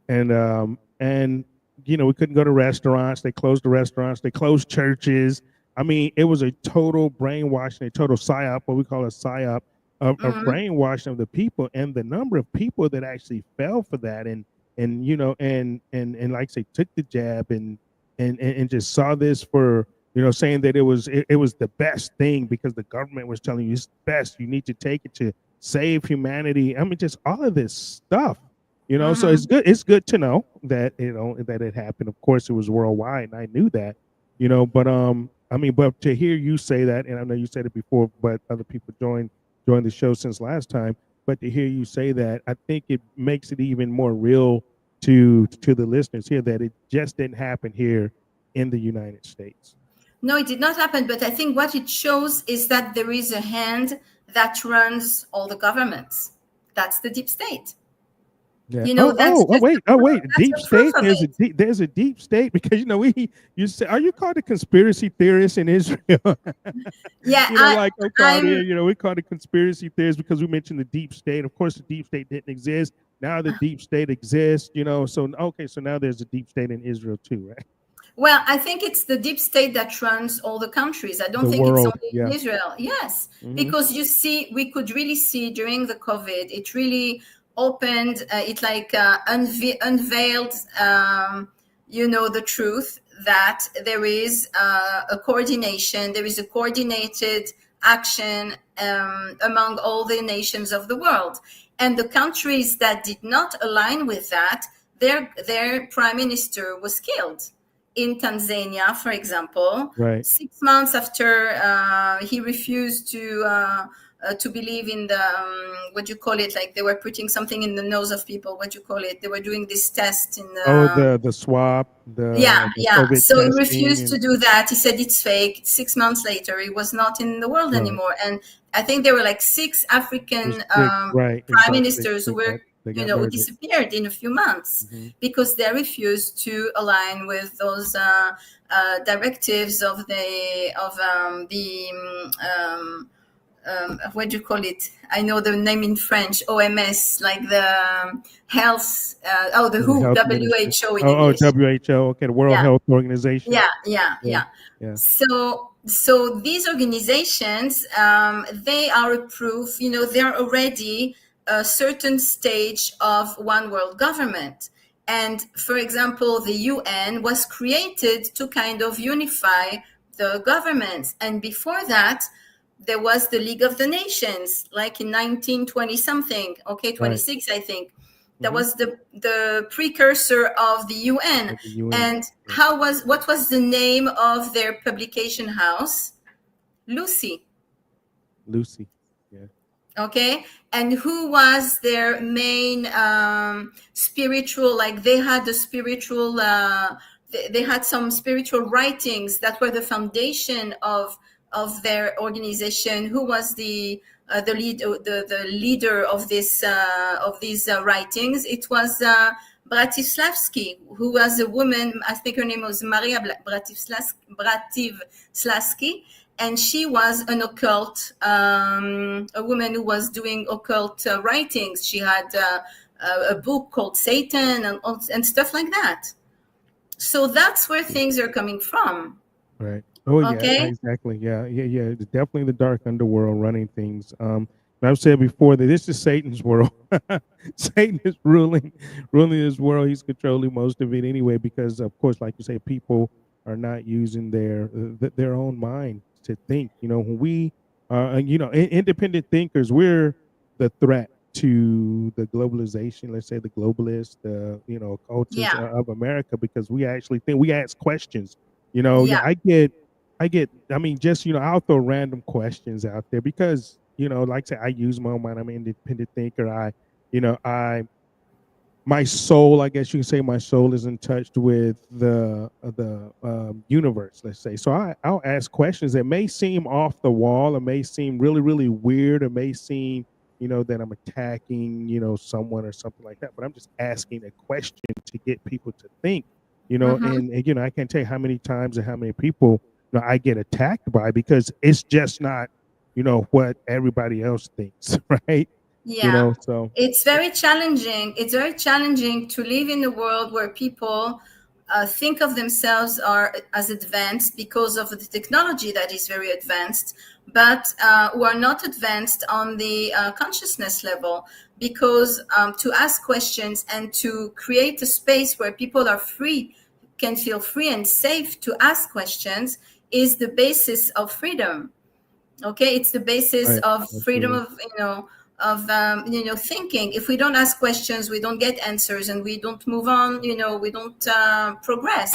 And we couldn't go to restaurants. They closed the restaurants. They closed churches. I mean, it was a total brainwashing, a total psyop, what we call a psyop of brainwashing of the people, and the number of people that actually fell for that, and like I say, took the jab and just saw this for saying that it was the best thing because the government was telling you it's the best. You need to take it to save humanity. I mean, just all of this stuff. So it's good. It's good to know that that it happened. Of course, it was worldwide, and I knew that. But I mean, but to hear you say that, and I know you said it before, but other people joined the show since last time. But to hear you say that, I think it makes it even more real to the listeners here that it just didn't happen here in the United States. No, it did not happen. But I think what it shows is that there is a hand that runs all the governments. That's the deep state. Yeah. Wait. Deep state. There's a deep state because you say, are you called a conspiracy theorist in Israel? Yeah. Like Ocardia, we call it conspiracy theorists because we mentioned the deep state. Of course, the deep state didn't exist. Now the deep state exists. So now there's a deep state in Israel too, right? Well, I think it's the deep state that runs all the countries. I don't think it's only in Israel. Yes, because you see, we could really see during the COVID, it really opened, it like unveiled, the truth that there is a coordination, there is a coordinated action among all the nations of the world. And the countries that did not align with that, their prime minister was killed. In Tanzania, for example, right. 6 months after he refused to believe in the what you call it, like they were putting something in the nose of people. What you call it? They were doing this test in the swab. Yeah. COVID so he refused to do that. He said it's fake. 6 months later, he was not in the world anymore. And I think there were like 6 African prime ministers who were who disappeared in a few months because they refused to align with those directives of the what do you call it? I know the name in French, OMS, like the health, the WHO, WHO in English. WHO, okay, the World Health Organization. Yeah. So these organizations, they are a proof, they're already a certain stage of one world government. And for example, the UN was created to kind of unify the governments. And before that, there was the League of the Nations, like in 1920 something, 26, I think. That was the precursor of the UN. And what was the name of their publication house? Lucy, yeah. Okay, and who was their main spiritual? Like they had the spiritual. They had some spiritual writings that were the foundation of their organization. Who was the leader of this of these writings? It was Bratislavsky, who was a woman. I think her name was Maria Bratislavsky. And she was an occult, a woman who was doing occult writings. She had a book called Satan and stuff like that. So that's where things are coming from. Right. Oh, yeah, exactly. Yeah. It's definitely the dark underworld running things. I've said before that this is Satan's world. Satan is ruling this world. He's controlling most of it anyway, because, of course, like you say, people are not using their own mind to think. When we independent thinkers, we're the threat to the globalization, let's say the globalists, cultures of America, because we actually think, we ask questions. I mean, just I'll throw random questions out there because like I say, I use my own mind. I'm an independent thinker. My soul, I guess you can say, my soul is in touch with the universe, let's say. So I'll ask questions that may seem off the wall, or may seem really, really weird, or may seem, that I'm attacking, someone or something like that. But I'm just asking a question to get people to think, and I can't tell you how many times and how many people I get attacked by, because it's just not what everybody else thinks, right? Yeah, So it's very challenging. It's very challenging to live in a world where people think of themselves as advanced because of the technology that is very advanced, but who are not advanced on the consciousness level. Because to ask questions and to create a space where people are free, can feel free and safe to ask questions, is the basis of freedom. Okay, it's the basis right, of freedom absolutely. of thinking. If we don't ask questions, we don't get answers, and we don't move on. We don't progress.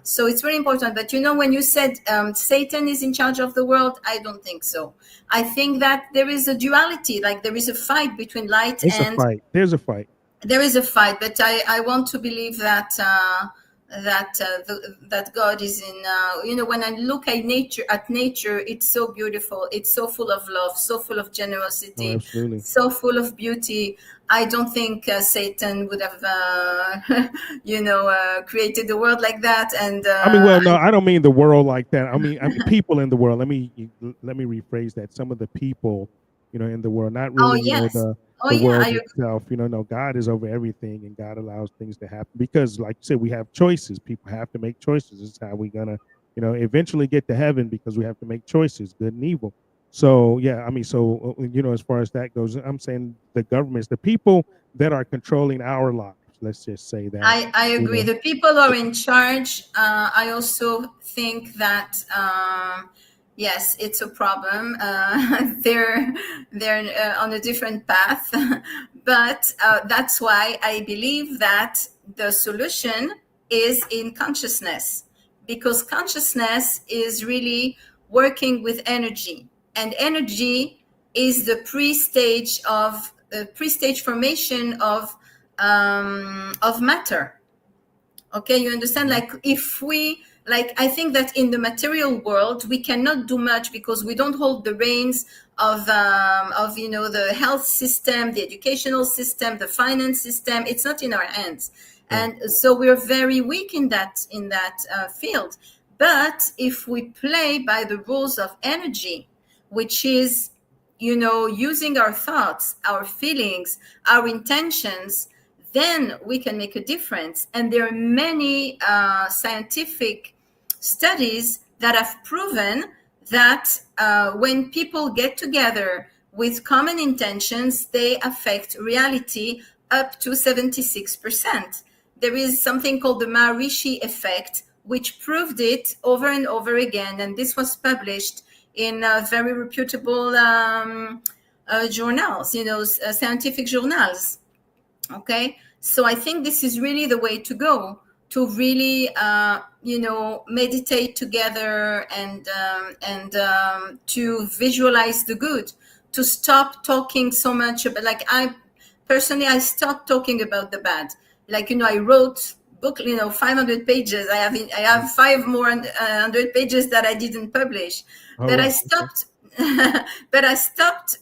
So it's very important. But when you said Satan is in charge of the world, I don't think so. I think that there is a duality, like there is a fight between light It's a and fight. There's a fight. there is a fight, but I want to believe that that God is in. When I look at nature, it's so beautiful. It's so full of love, so full of Oh, generosity, absolutely. so full of beauty. I don't think Satan would have, created the world like that. And I mean, well, no, I don't mean the world like that. I mean people in the world. Let me rephrase that. Some of the people, in the world, not oh really, yes, oh the yeah, world itself. No, God is over everything, and God allows things to happen because, like you said, we have choices. People have to make choices. It's how we're gonna, eventually get to heaven because we have to make choices, good and evil. So yeah, I mean, so as far as that goes, I'm saying the governments, the people that are controlling our lives. Let's just say that. I You agree. know, The people who are in charge. I also think that yes, it's a problem. They're on a different path, but that's why I believe that the solution is in consciousness, because consciousness is really working with energy, and energy is the pre-stage formation of matter. Okay, you understand? mhm. Like if we like, I think that in the material world we cannot do much because we don't hold the reins of the health system, the educational system, the finance system. It's not in our hands, Right. and so we're very weak in that field. But if we play by the rules of energy, which is using our thoughts, our feelings, our intentions, then we can make a difference. And there are many scientific studies that have proven that when people get together with common intentions, they affect reality up to 76%. There is something called the Maharishi effect, which proved it over and over again. And this was published in very reputable journals, scientific journals. Okay, so I think this is really the way to go, to really meditate together and to visualize the good, to stop talking so much about, like, I stopped talking about the bad. Like, I wrote book, 500 pages. I have 5 more hundred pages that I didn't publish, Oh but I wow. Okay. stopped but I stopped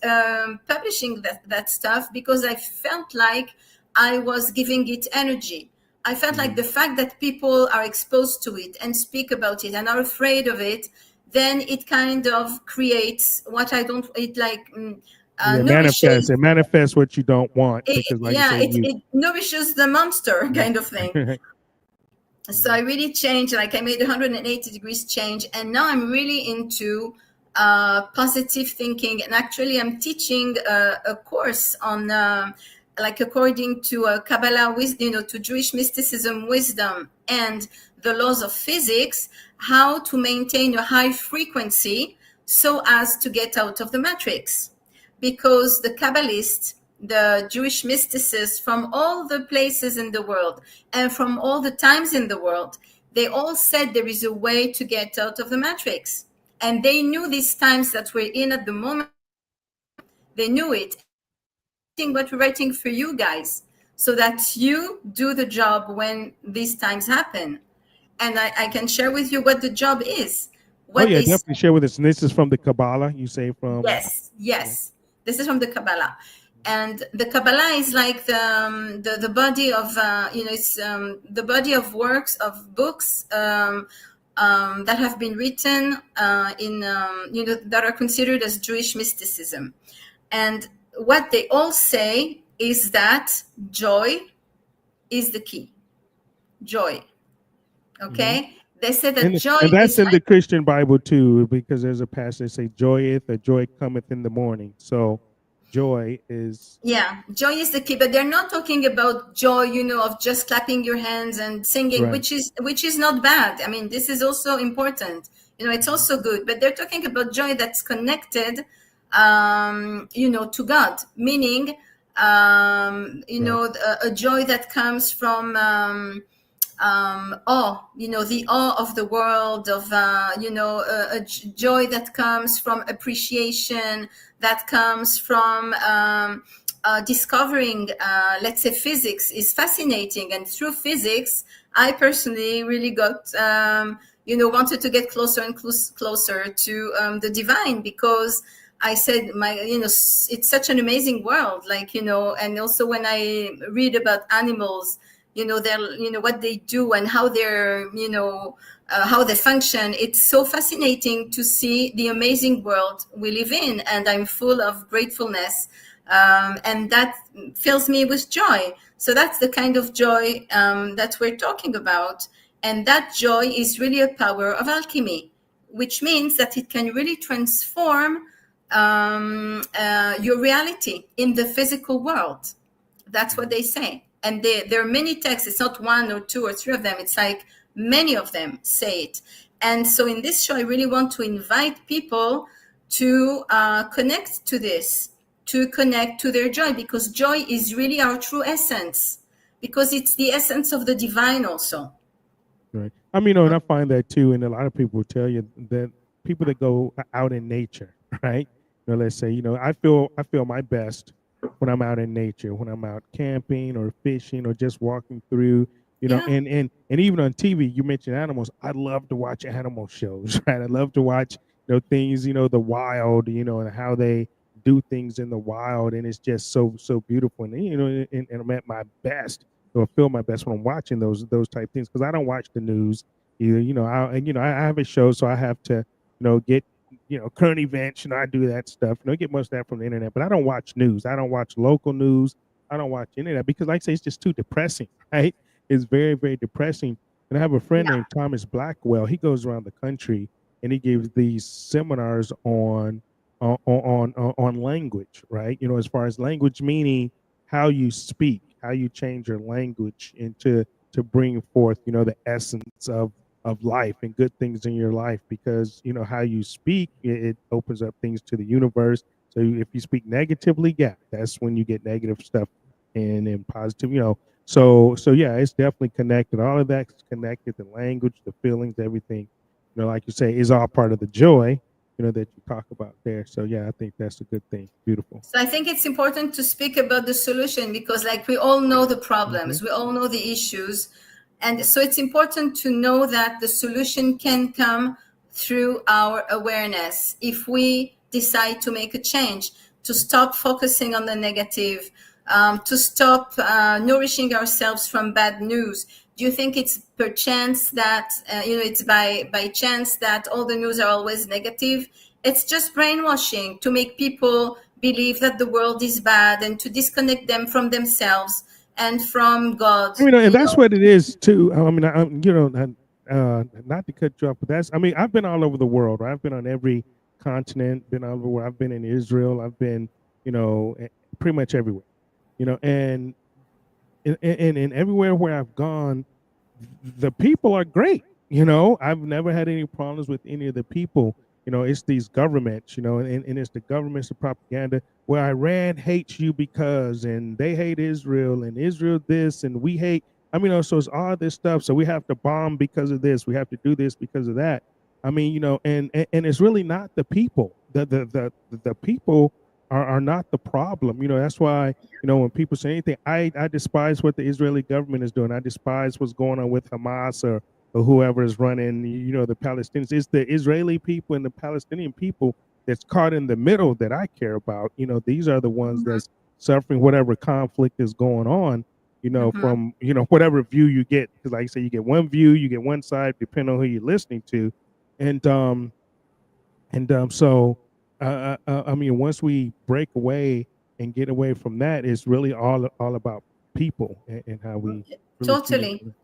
publishing that stuff because I felt like I was giving it energy. I felt like Mhm. the fact that people are exposed to it and speak about it and are afraid of it, then it kind of creates what I don't, it like Yeah, manifest. nourishes, It manifests what you don't want because, like you yeah, say, it nourishes the monster kind of thing. Mhm. So I really changed, like I made 180 degrees change, and now I'm really into positive thinking. And actually I'm teaching a course on like according to Kabbalah wisdom, to Jewish mysticism wisdom and the laws of physics, how to maintain a high frequency so as to get out of the matrix. Because the Kabbalists, the Jewish mysticists from all the places in the world and from all the times in the world, they all said there is a way to get out of the matrix. And they knew these times that we're in at the moment. They knew it. And that's why we're writing what we're writing for you guys, so that you do the job when these times happen. And I can share with you what the job is. Oh What yeah, they definitely share with us. And this is from the Kabbalah. You say from. Yes, yes. This is from the Kabbalah, and the Kabbalah is like the body of it's the body of works of books that have been written that are considered as Jewish mysticism. And what they all say is that joy is the key. Joy. Okay? Mm-hmm. They say that And joy and that's is in the Christian Bible too, because there's a passage that say, "Joyeth or joy cometh in the morning." So, joy is yeah, joy is the key, but they're not talking about joy, of just clapping your hands and singing, right. which is not bad. I mean, this is also important. It's Mm-hmm. also good, but they're talking about joy that's connected, to God, meaning, Right. a joy that comes from awe, the awe of the world, of joy that comes from appreciation, that comes from discovering, let's say, physics is fascinating, and through physics I personally really got wanted to get closer and closer to the divine, because I said, it's such an amazing world, and also when I read about animals, their what they do and how they're how they function. It's so fascinating to see the amazing world we live in, and I'm full of gratefulness, and that fills me with joy. So that's the kind of joy that we're talking about, and that joy is really a power of alchemy, which means that it can really transform your reality in the physical world. That's what they say. And there are many texts. It's not one or two or three of them. It's like many of them say it. And so in this show, I really want to invite people to connect to this, to connect to their joy, because joy is really our true essence, because it's the essence of the divine also. Right. I mean, and I find that too, and a lot of people will tell you that people that go out in nature, right? Let's say, I feel my best when I'm out in nature, when I'm out camping or fishing or just walking through, Yeah. and even on TV, you mentioned animals. I love to watch animal shows, right? I love to watch, things, the wild, and how they do things in the wild, and it's just so beautiful, and and I'm at my best or feel my best when I'm watching those type things, because I don't watch the news either. I have a show, so I have to get current events. I do that stuff. I get most of that from the internet, but I don't watch news. I don't watch local news. I don't watch any of that because, like I say, it's just too depressing. Right? It's very very depressing. And I have a friend Yeah. named Thomas Blackwell. He goes around the country and he gives these seminars on language, right? As far as language, meaning how you speak, how you change your language into to bring forth, the essence of life and good things in your life, because how you speak, it opens up things to the universe. So if you speak negatively, yeah, that's when you get negative stuff, and positive, so yeah, it's definitely connected. All of that's connected. The language, the feelings, everything, like you say, is all part of the joy, that you talk about there. So yeah, I think that's a good thing. Beautiful. So I think it's important to speak about the solution, because we all know the Mm-hmm. problems, we all know the issues. And so it's important to know that the solution can come through our awareness. If we decide to make a change, to stop focusing on the negative, to stop nourishing ourselves from bad news. Do you think it's perchance that, it's by chance that all the news are always negative? It's just brainwashing to make people believe that the world is bad and to disconnect them from themselves and from God. And that's what it is too. I mean, not to cut you off, but I mean, I've been all over the world. Right? I've been on every continent, been all over. I've been in Israel. I've been, pretty much everywhere. And and everywhere where I've gone, the people are great. I've never had any problems with any of the people. It's these governments, and it's the governments of propaganda where Iran hates you because, and they hate Israel, and Israel this, and we hate. So it's all this stuff. So we have to bomb because of this. We have to do this because of that. And it's really not the people. The people are not the problem. That's why, when people say anything, I despise what the Israeli government is doing. I despise what's going on with Hamas or whoever is running, the Palestinians. It's the Israeli people and the Palestinian people that's caught in the middle that I care about. These are the ones that's suffering whatever conflict is going on. Mhm. from whatever view you get, because like I say, you get one view, you get one side, depending on who you're listening to, and so I mean, once we break away and get away from that, it's really all about people and how we really treat each Totally. other.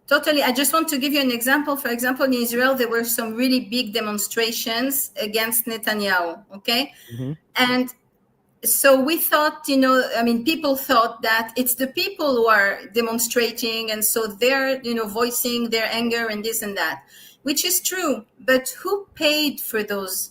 Totally. I just want to give you an example. For example, in Israel, there were some really big demonstrations against Netanyahu. Okay. Hmm. And so we thought, I mean, people thought that it's the people who are demonstrating. And so they're, voicing their anger and this and that, which is true. But who paid for those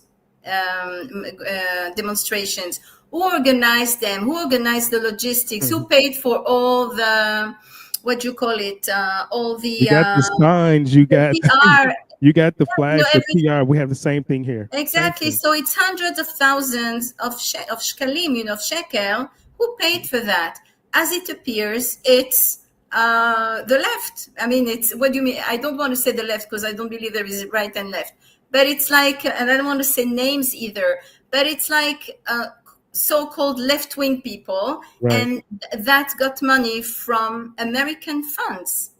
demonstrations? Who organized them? Who organized the logistics? Hmm. Who paid for all the, what do you call it? All You got the signs, you the got PR, you got the flags, the everything. PR. We have the same thing here. Same Exactly. thing. So it's hundreds of thousands of shekalim, of shekel. Who paid for that? As it appears, it's the left. I mean, it's, what do you mean? I don't want to say the left because I don't believe there is right and left. But it's like, and I don't want to say names either, but it's like so-called left-wing people, Right. and that got money from American funds.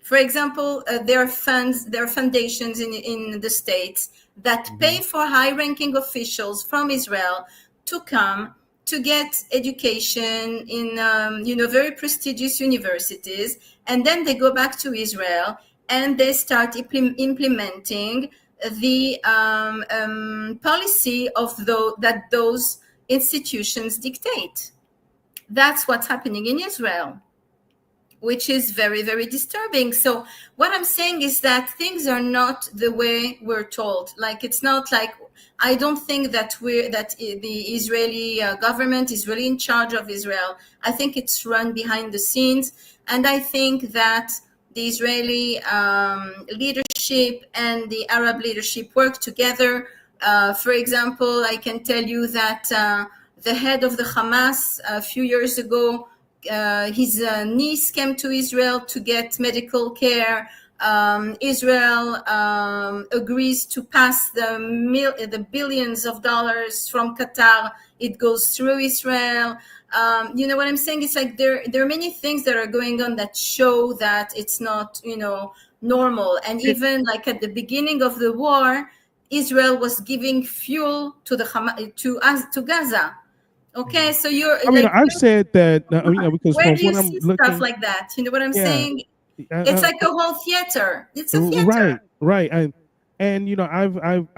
For example, there are funds, there are foundations in the States that Hmm. pay for high-ranking officials from Israel to come to get education in, very prestigious universities, and then they go back to Israel and they start implementing the policy of that those institutions dictate. That's what's happening in Israel, which is very, very disturbing. So what I'm saying is that things are not the way we're told. Like, it's not like, I don't think that the Israeli government is really in charge of Israel. I think it's run behind the scenes, and I think that the Israeli leadership and the Arab leadership work together. For example, I can tell you that the head of the Hamas a few years ago, his niece came to Israel to get medical care. Israel agrees to pass the billions of dollars from Qatar. It goes through Israel. You know what I'm saying? It's like there are many things that are going on that show that it's not, normal. And It, even like at the beginning of the war, Israel was giving fuel to to Gaza. Okay, Mhm. so you're I mean, like, I've said that, because where from do you what I'm see stuff looking, like that? You know what I'm yeah, saying? uh, It's uh, like a whole theater. It's a theater. right, right, and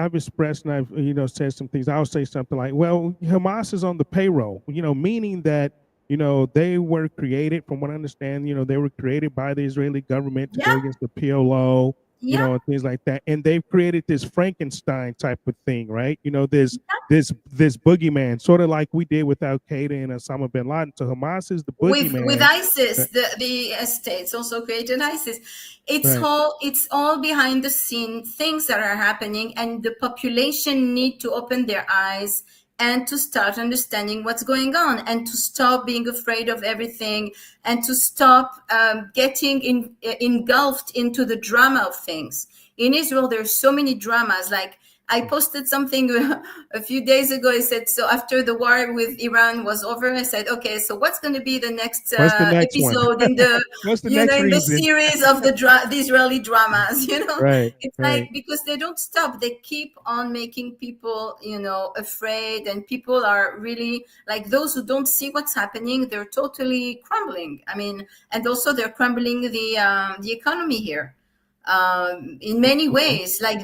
I've expressed, and I've said some things. I'll say something like, well, Hamas is on the payroll, meaning that they were created, from what I understand, they were created by the Israeli government to go Yeah, against the PLO, yeah, and things like that, and they've created this Frankenstein type of thing, right? yeah. This boogeyman, sort of like we did with Al Qaeda and Osama bin Laden. So Hamas is the With boogeyman. ISIS, Right. the states also created ISIS. Right. It's all behind the scene things that are happening, and the population need to open their eyes and to start understanding what's going on, and to stop being afraid of everything, and to stop getting engulfed into the drama of things. In Israel, there's so many dramas. Like, I posted something a few days ago. I said, so after the war with Iran was over, I said, okay, so what's going to be the next What's the next one? episode in the, What's the next in the reason? series of the Israeli dramas? Right. It's like, Right. because they don't stop. They keep on making people, afraid, and people are really, like, those who don't see what's happening, they're totally crumbling. I mean, and also they're crumbling the economy here in many Okay. ways. Like,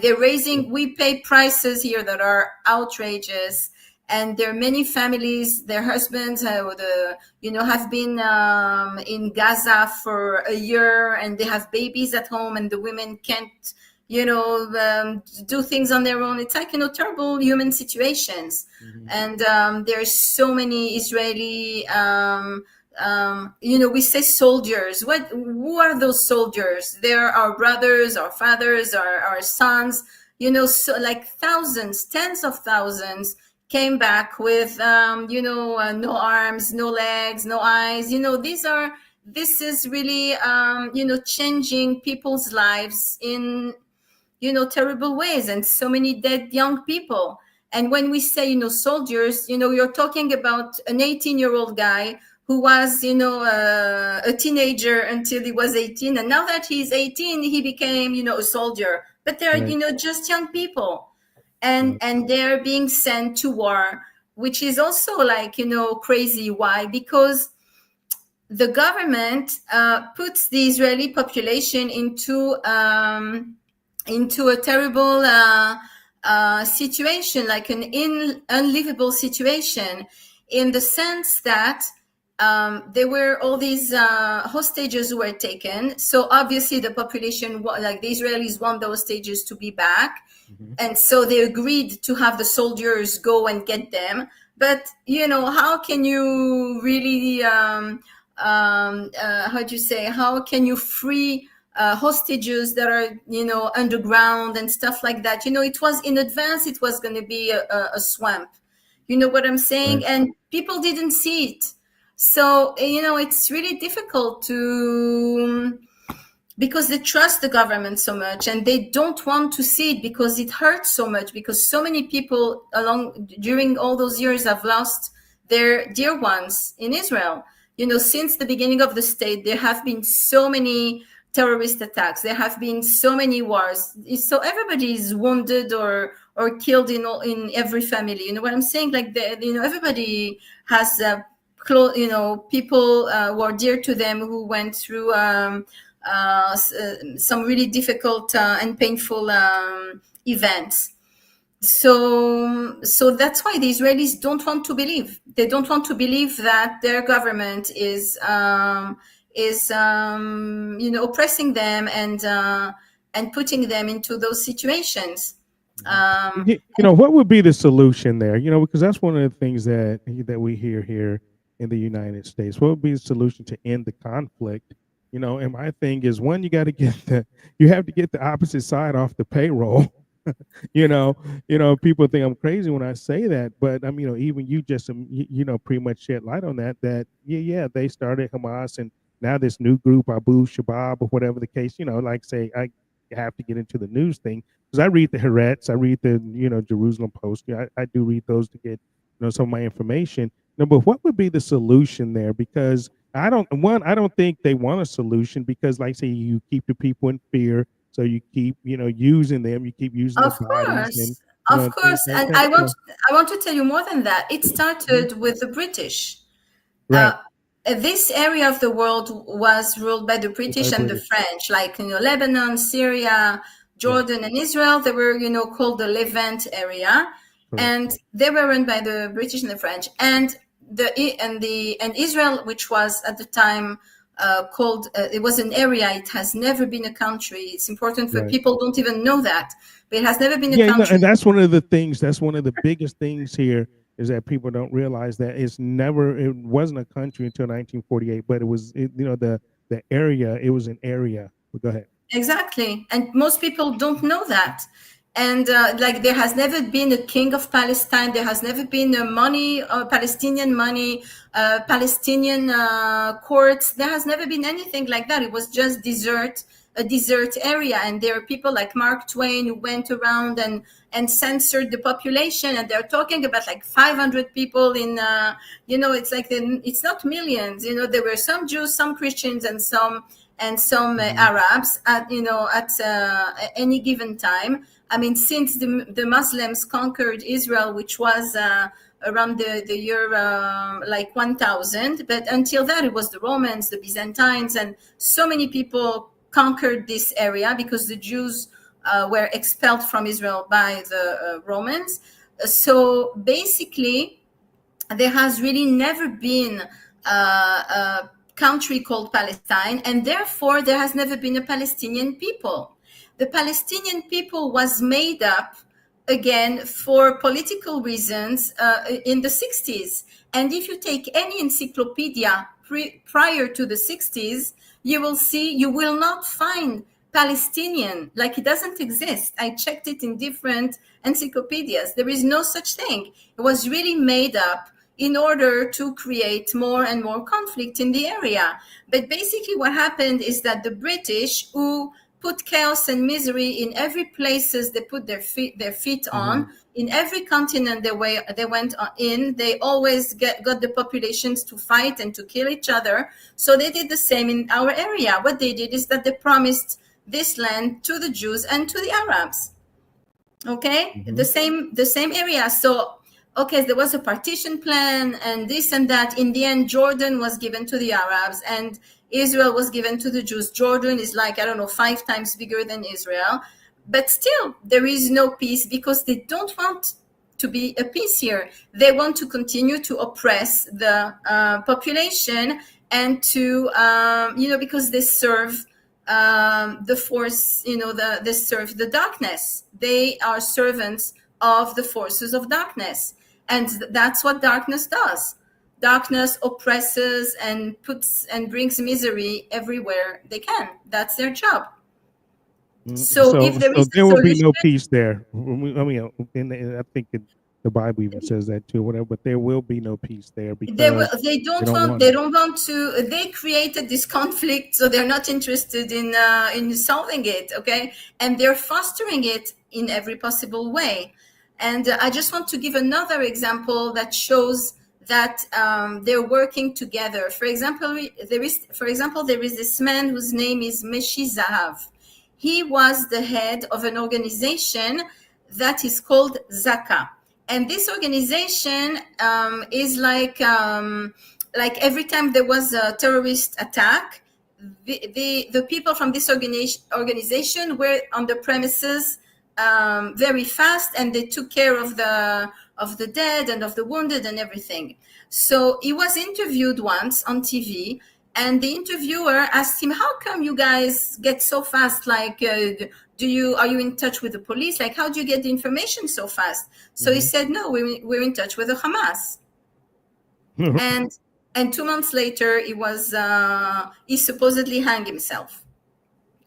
we pay prices here that are outrageous, and there are many families, their husbands have been in Gaza for a year, and they have babies at home, and the women can't do things on their own. It's like, terrible human situations. Mhm. And there's so many Israeli we say soldiers. Who are those soldiers? They're our brothers, our fathers, our sons. So like thousands, tens of thousands came back with no arms, no legs, no eyes. This is really changing people's lives in terrible ways, and so many dead young people. And when we say soldiers, you're talking about an 18-year-old guy who was, a teenager until he was 18. And now that he's 18, he became, a soldier. But they're, Right. just young people. And they're being sent to war, which is also like, crazy. Why? Because the government puts the Israeli population into a terrible situation, like an unlivable situation, in the sense that there were all these hostages who were taken. So obviously the population, like the Israelis, want the hostages to be back. Mm-hmm. And so they agreed to have the soldiers go and get them. But, how can you really, how do you say, how can you free hostages that are, underground and stuff like that? It was in advance, it was going to be a swamp. You know what I'm saying? Right. And people didn't see it. So, it's really difficult to, because they trust the government so much and they don't want to see it because it hurts so much, because so many people during all those years have lost their dear ones in Israel. Since the beginning of the state, there have been so many terrorist attacks. There have been so many wars. So everybody is wounded or killed in every family. You know what I'm saying? Like everybody has people who are dear to them who went through some really difficult and painful events. So that's why the Israelis don't want to believe. They don't want to believe that their government is oppressing them and putting them into those situations. What would be the solution there? Because that's one of the things that we hear here in the United States. What would be the solution to end the conflict? And my thing is, one, you have to get the opposite side off the payroll. People think I'm crazy when I say that, but even you just pretty much shed light on that. They started Hamas, and now this new group, Abu Shabab, or whatever the case. Like say, I have to get into the news thing because I read the Haaretz, I read the Jerusalem Post. I do read those to get some of my information. But what would be the solution there? Because I don't think they want a solution, because like say you keep the people in fear. So you keep, using them. You keep using Of the bodies, and course, of things course, like and that. I want to tell you more than that. It started with the British. Right. This area of the world was ruled by the British and the British. French, like Lebanon, Syria, Jordan, and Israel. They were called the Levant area, Correct. and they were run by the British and the French. And Israel, which was at the time called, it was an area. It has never been a country. It's important for Right. people don't even know that, but it has never been a Yeah, country. and that's one of the things. That's one of the biggest things here, is that people don't realize that it wasn't a country until 1948, but it was, the area. It was an area. But go ahead. Exactly. And most people don't know that. And like there has never been a king of Palestine. There has never been a Palestinian money, Palestinian courts. There has never been anything like that. It was just a desert area. And there are people like Mark Twain who went around and censored the population. And they're talking about like 500 people in, it's like, it's not millions. There were some Jews, some Christians, and some Arabs at any given time. I mean, since the Muslims conquered Israel, which was around the year like 1000, but until that it was the Romans, the Byzantines, and so many people conquered this area because the Jews were expelled from Israel by the Romans. So basically, there has really never been a country called Palestine, and therefore there has never been a Palestinian people. The Palestinian people was made up again for political reasons in the 60s. And if you take any encyclopedia prior to the 60s, you will not find Palestinian, like it doesn't exist. I checked it in different encyclopedias. There is no such thing. It was really made up in order to create more and more conflict in the area. But basically what happened is that the British, who put chaos and misery in every places they put their feet on. In every continent they went in, they always got the populations to fight and to kill each other. So they did the same in our area. What they did is that they promised this land to the Jews and to the Arabs. Okay, the same area. So okay, there was a partition plan and this and that. In the end, Jordan was given to the Arabs and Israel was given to the Jews. Jordan is like, I don't know, 5 times bigger than Israel. But still, there is no peace because they don't want to be a peace here. They want to continue to oppress the population and to, because they serve the force, they serve the darkness. They are servants of the forces of darkness. And that's what darkness does. Darkness oppresses and puts and brings misery everywhere they can. That's their job. So if there is there will be no peace there. I mean, I think the Bible even says that too, whatever. But there will be no peace there because they don't want to. They created this conflict, so they're not interested in solving it. Okay, and they're fostering it in every possible way. And I just want to give another example that shows that they're working together. For example, there is this man whose name is Meshi Zahav. He was the head of an organization that is called Zaka. And this organization is like every time there was a terrorist attack, the people from this organization were on the premises very fast, and they took care of the dead and of the wounded and everything. So he was interviewed once on TV, and the interviewer asked him, "How come you guys get so fast? Like, are you in touch with the police? Like, how do you get the information so fast?" So he said, "No, we're in touch with the Hamas." And 2 months later, he supposedly hanged himself.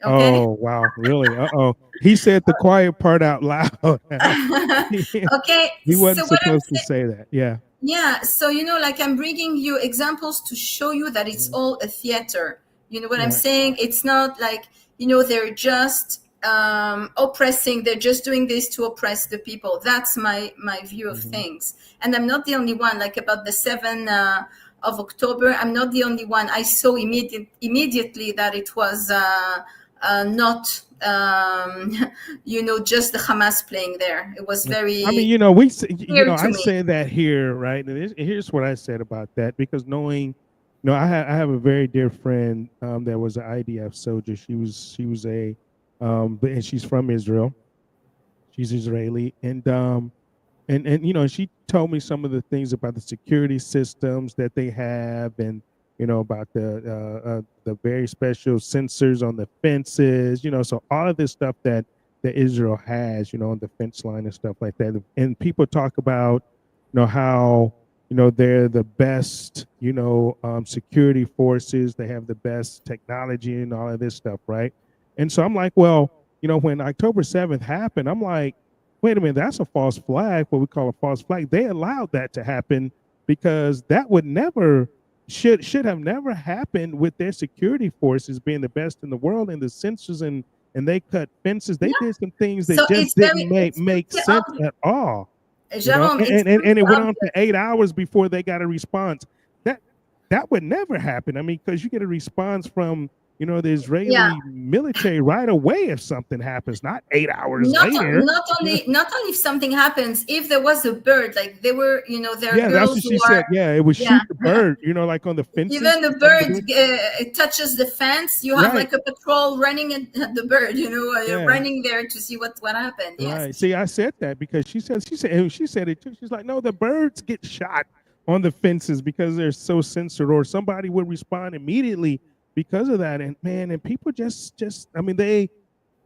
Okay? Oh wow, really? He said the quiet part out loud. Okay, he wasn't supposed to say that. Yeah, so I'm bringing you examples to show you that it's all a theater. You know what I'm saying? It's not like they're just oppressing. They're just doing this to oppress the people. That's my view of things. And I'm not the only one. Like about the 7th of October, I'm not the only one. I saw immediately that it was not just the Hamas playing there. It was very. I mean, I say that here, right? And here's what I said about that, because knowing, I have a very dear friend that was an IDF soldier. She was and she's from Israel. She's Israeli, and she told me some of the things about the security systems that they have, and about the very special sensors on the fences, so all of this stuff that Israel has, on the fence line and stuff like that. And people talk about, how, they're the best, security forces. They have the best technology and all of this stuff, right? And so I'm like, well, when October 7th happened, I'm like, wait a minute, that's a false flag, what we call a false flag. They allowed that to happen because that would never should have never happened with their security forces being the best in the world, and the sensors and they cut fences. They did some things that just didn't make sense at all. Jerome, and it went on for 8 hours before they got a response. That would never happen. I mean, because you get a response from the Israeli military right away if something happens, not 8 hours later. Not only if something happens, if there was a bird, like they were, there are girls that's what she said. Yeah, it would shoot the bird, like on the fences. Even the bird it touches the fence, you have like a patrol running at the bird, you're running there to see what happened. Yes. Right. See, I said that because she said it too. She's like, no, the birds get shot on the fences because they're so censored, or somebody would respond immediately because of that. And man, and people just I mean, they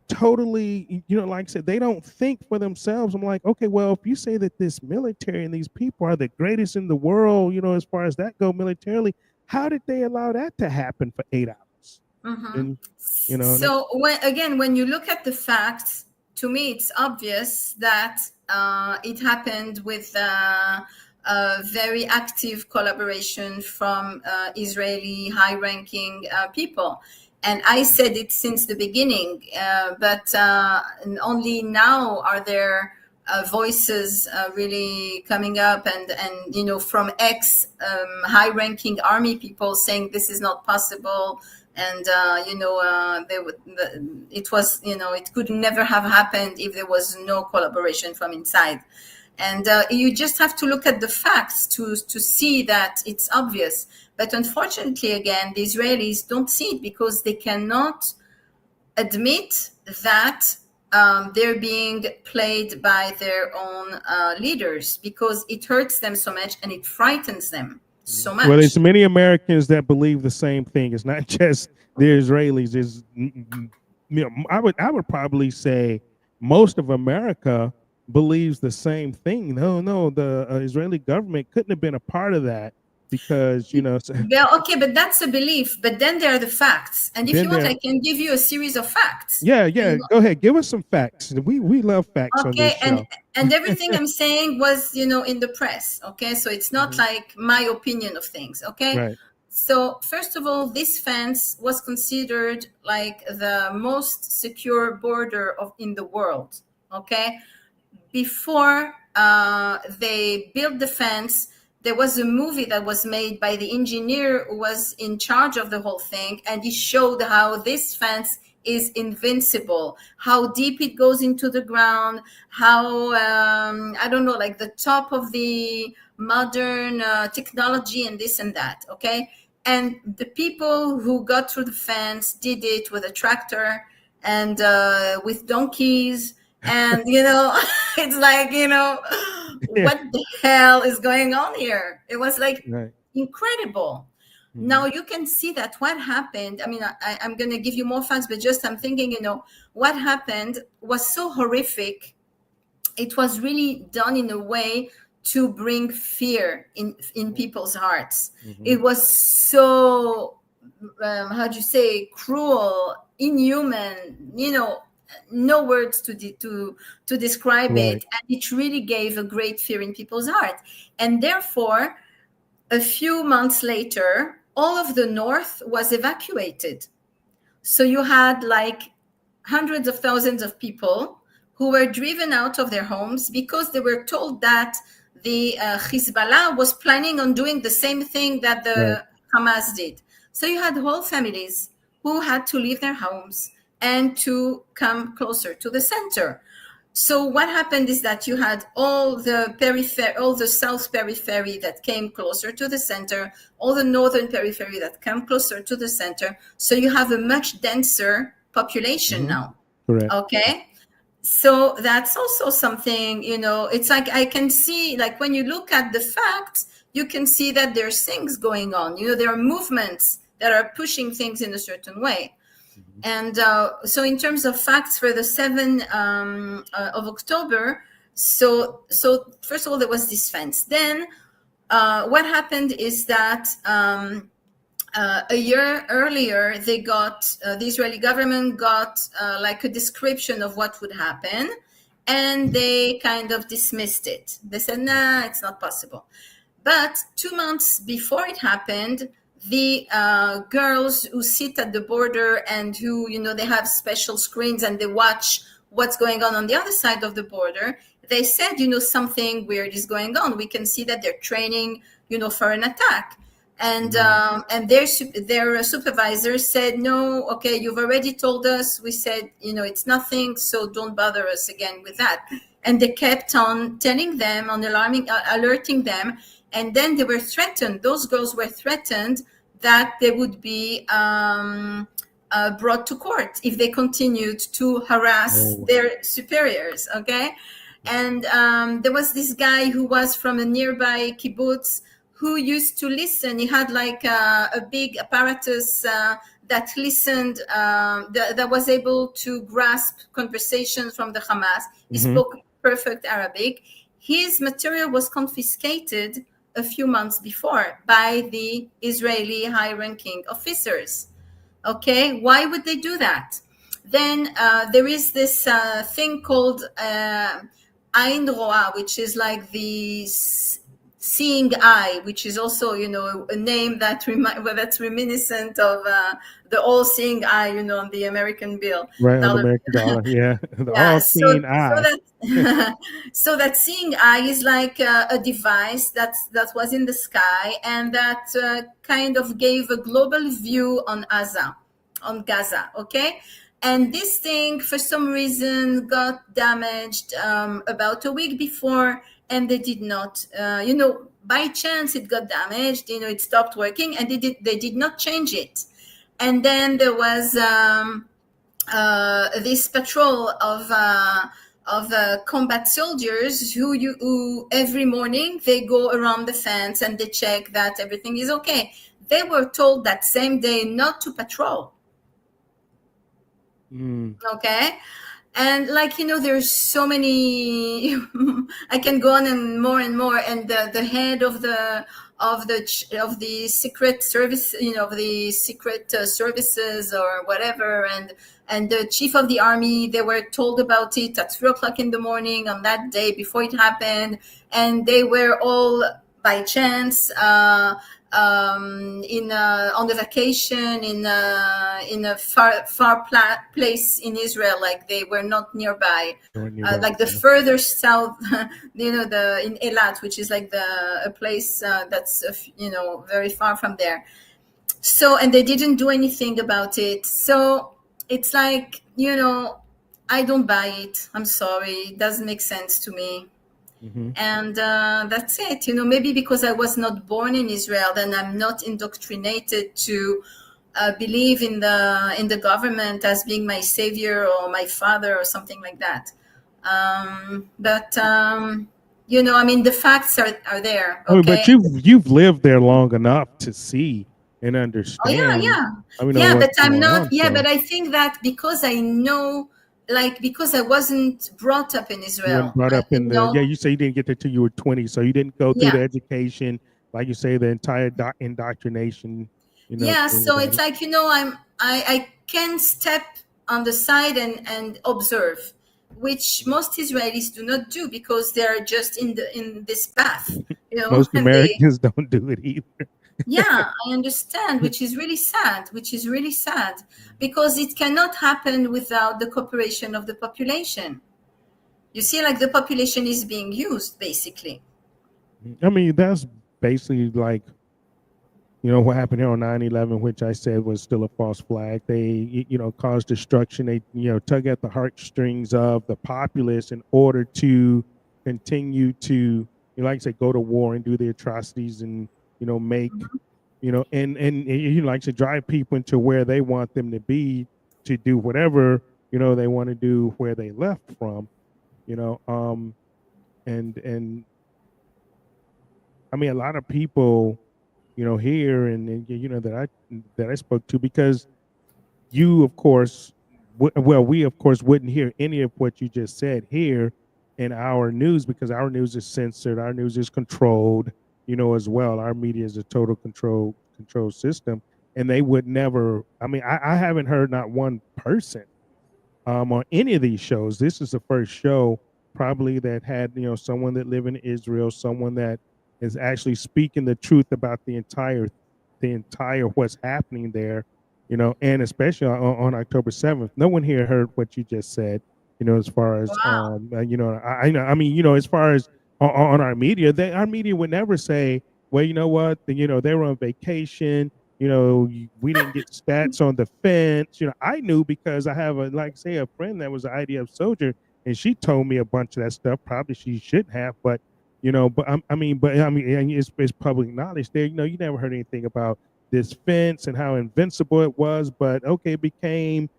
totally, like I said, they don't think for themselves. I'm like, okay, well, if you say that this military and these people are the greatest in the world, as far as that go militarily, how did they allow that to happen for 8 hours? And, so when you look at the facts, to me, it's obvious that it happened with very active collaboration from Israeli high-ranking people. And I said it since the beginning, but only now are there voices really coming up, and you know, from ex high-ranking army people saying this is not possible, and you know, it was, you know, it could never have happened if there was no collaboration from inside. And you just have to look at the facts to see that it's obvious. But unfortunately, again, the Israelis don't see it because they cannot admit that they're being played by their own leaders, because it hurts them so much and it frightens them so much. Well, there's many Americans that believe the same thing. It's not just the Israelis. It's, you know, I would probably say most of America believes the same thing. No, the Israeli government couldn't have been a part of that, because, you know. Well, okay, but that's a belief. But then there are the facts, and if Then you want, there- I can give you a series of facts. Yeah, You know? go ahead, give us some facts. We love facts on this Okay, show. and everything I'm saying was, you know, in the press. Okay, so it's not like my opinion of things. Okay. Right. So first of all, this fence was considered like the most secure border in the world. Okay, before they built the fence, there was a movie that was made by the engineer who was in charge of the whole thing, and he showed how this fence is invincible, how deep it goes into the ground, how I don't know, like the top of the modern technology and this and that. Okay, and the people who got through the fence did it with a tractor and with donkeys, and you know, it's like, you know, what the hell is going on here? It was like incredible. Now you can see that what happened. I mean, I'm going to give you more facts, but just I'm thinking, you know, what happened was so horrific. It was really done in a way to bring fear in people's hearts. It was so, how do you say, cruel, inhuman, you know, no words to describe it. And it really gave a great fear in people's heart. And therefore, a few months later, all of the north was evacuated. So you had like hundreds of thousands of people who were driven out of their homes because they were told that the Hezbollah was planning on doing the same thing that the Hamas did. So you had whole families who had to leave their homes and to come closer to the center. So what happened is that you had all the periphery, all the south periphery that came closer to the center, all the northern periphery that came closer to the center. So you have a much denser population now. Correct. Okay. So that's also something, you know, it's like I can see, like when you look at the facts, you can see that there's things going on. You know, there are movements that are pushing things in a certain way. And so in terms of facts for the 7th of October, so first of all, there was this fence. Then what happened is that a year earlier, they got, the Israeli government got like a description of what would happen, and they kind of dismissed it. They said, nah, it's not possible. But 2 months before it happened, the girls who sit at the border and who, you know, they have special screens and they watch what's going on the other side of the border, they said, you know, something weird is going on. We can see that they're training, you know, for an attack. And their supervisor said, no, okay, you've already told us. We said, you know, it's nothing, so don't bother us again with that. And they kept on telling them, on alerting them. And then they were threatened. Those girls were threatened that they would be brought to court if they continued to harass their superiors. Okay. And there was this guy who was from a nearby kibbutz who used to listen. He had like a big apparatus that listened, that was able to grasp conversations from the Hamas. He spoke perfect Arabic. His material was confiscated a few months before by the Israeli high-ranking officers. Okay, why would they do that? Then there is this thing called Ain Roa, which is like the Seeing Eye, which is also, a name that's reminiscent of the all-seeing eye, on the American bill, Right, on the dollar. American dollar. Yeah. The Yeah, all-seeing eye. so that seeing eye is like a device that was in the sky, and that kind of gave a global view on Gaza. Okay, and this thing for some reason got damaged about a week before, and they did not. By chance it got damaged. It stopped working, and they did not change it. And then there was. This patrol of combat soldiers who every morning they go around the fence and they check that everything is okay. They were told that same day not to patrol. Okay, and there's so many. I can go on and more. And the head of the secret service, of the secret services or whatever, and the chief of the army, they were told about it at 3 o'clock in the morning on that day before it happened, and they were all by chance on the vacation in a far place in Israel. Like they were not nearby, like the further south, in Eilat, which is like a place that's very far from there. So, and they didn't do anything about it. So it's like, I don't buy it. I'm sorry, it doesn't make sense to me. And that's it. Maybe because I was not born in Israel, then I'm not indoctrinated to believe in the government as being my savior or my father or something like that. But I mean, the facts are there. Okay? But you've lived there long enough to see and understand. Oh yeah. But I'm not. But I think that because I know. Because I wasn't brought up in Israel. You weren't brought up in you say you didn't get there till you were 20, so you didn't go through the education, like you say, the entire indoctrination. So it's like, I can step on the side and observe, which most Israelis do not do because they're just in this path. Most Americans don't do it either. Yeah, I understand, which is really sad, because it cannot happen without the cooperation of the population. You see, like the population is being used, basically. I mean, that's basically like, what happened here on 9/11, which I said was still a false flag. They, caused destruction. They, tug at the heartstrings of the populace in order to continue to, like I said, go to war and do the atrocities and, make, and like to drive people into where they want them to be, to do whatever, they want to do where they left from, and I mean, a lot of people, here and that I spoke to, because you, of course, we of course wouldn't hear any of what you just said here in our news, because our news is censored, our news is controlled, as well. Our media is a total control system, and they would never. I mean, I haven't heard not one person on any of these shows. This is the first show probably that had someone that live in Israel, someone that is actually speaking the truth about the entire what's happening there, and especially on October 7th. No one here heard what you just said, as far as Wow. I mean, as far as on our media, our media would never say, well, you know what, they were on vacation, we didn't get stats on the fence. I knew because I have a friend that was an IDF soldier, and she told me a bunch of that stuff. Probably she shouldn't have, but I mean, it's public knowledge there. You never heard anything about this fence and how invincible it was, but okay, it became,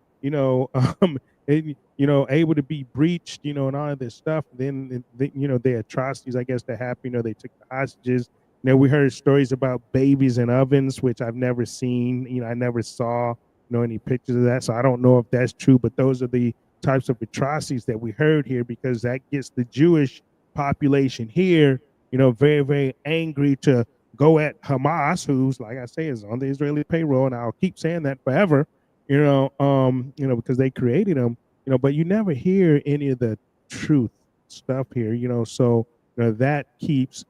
able to be breached, and all of this stuff. Then, the atrocities, I guess, that happened. They took the hostages. We heard stories about babies in ovens, which I've never seen. I never saw, any pictures of that. So I don't know if that's true, but those are the types of atrocities that we heard here, because that gets the Jewish population here, very, very angry to go at Hamas, who's, like I say, is on the Israeli payroll, and I'll keep saying that forever, because they created them, but you never hear any of the truth stuff here, so that keeps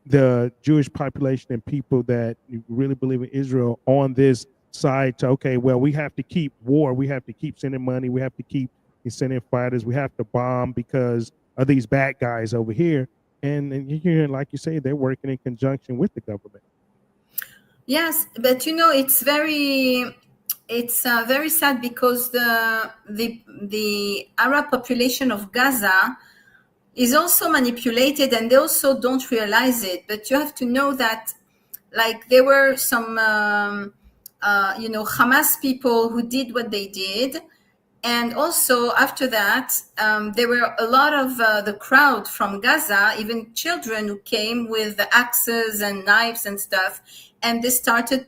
the Jewish population and people that really believe in Israel on this side to, okay, well, we have to keep war, we have to keep sending money, we have to keep sending fighters, we have to bomb because of these bad guys over here. And you hear, like you say, they're working in conjunction with the government. Yes, but it's very sad because the Arab population of Gaza is also manipulated, and they also don't realize it. But you have to know that, like, there were some Hamas people who did what they did, and also after that there were a lot of the crowd from Gaza, even children, who came with axes and knives and stuff, and they started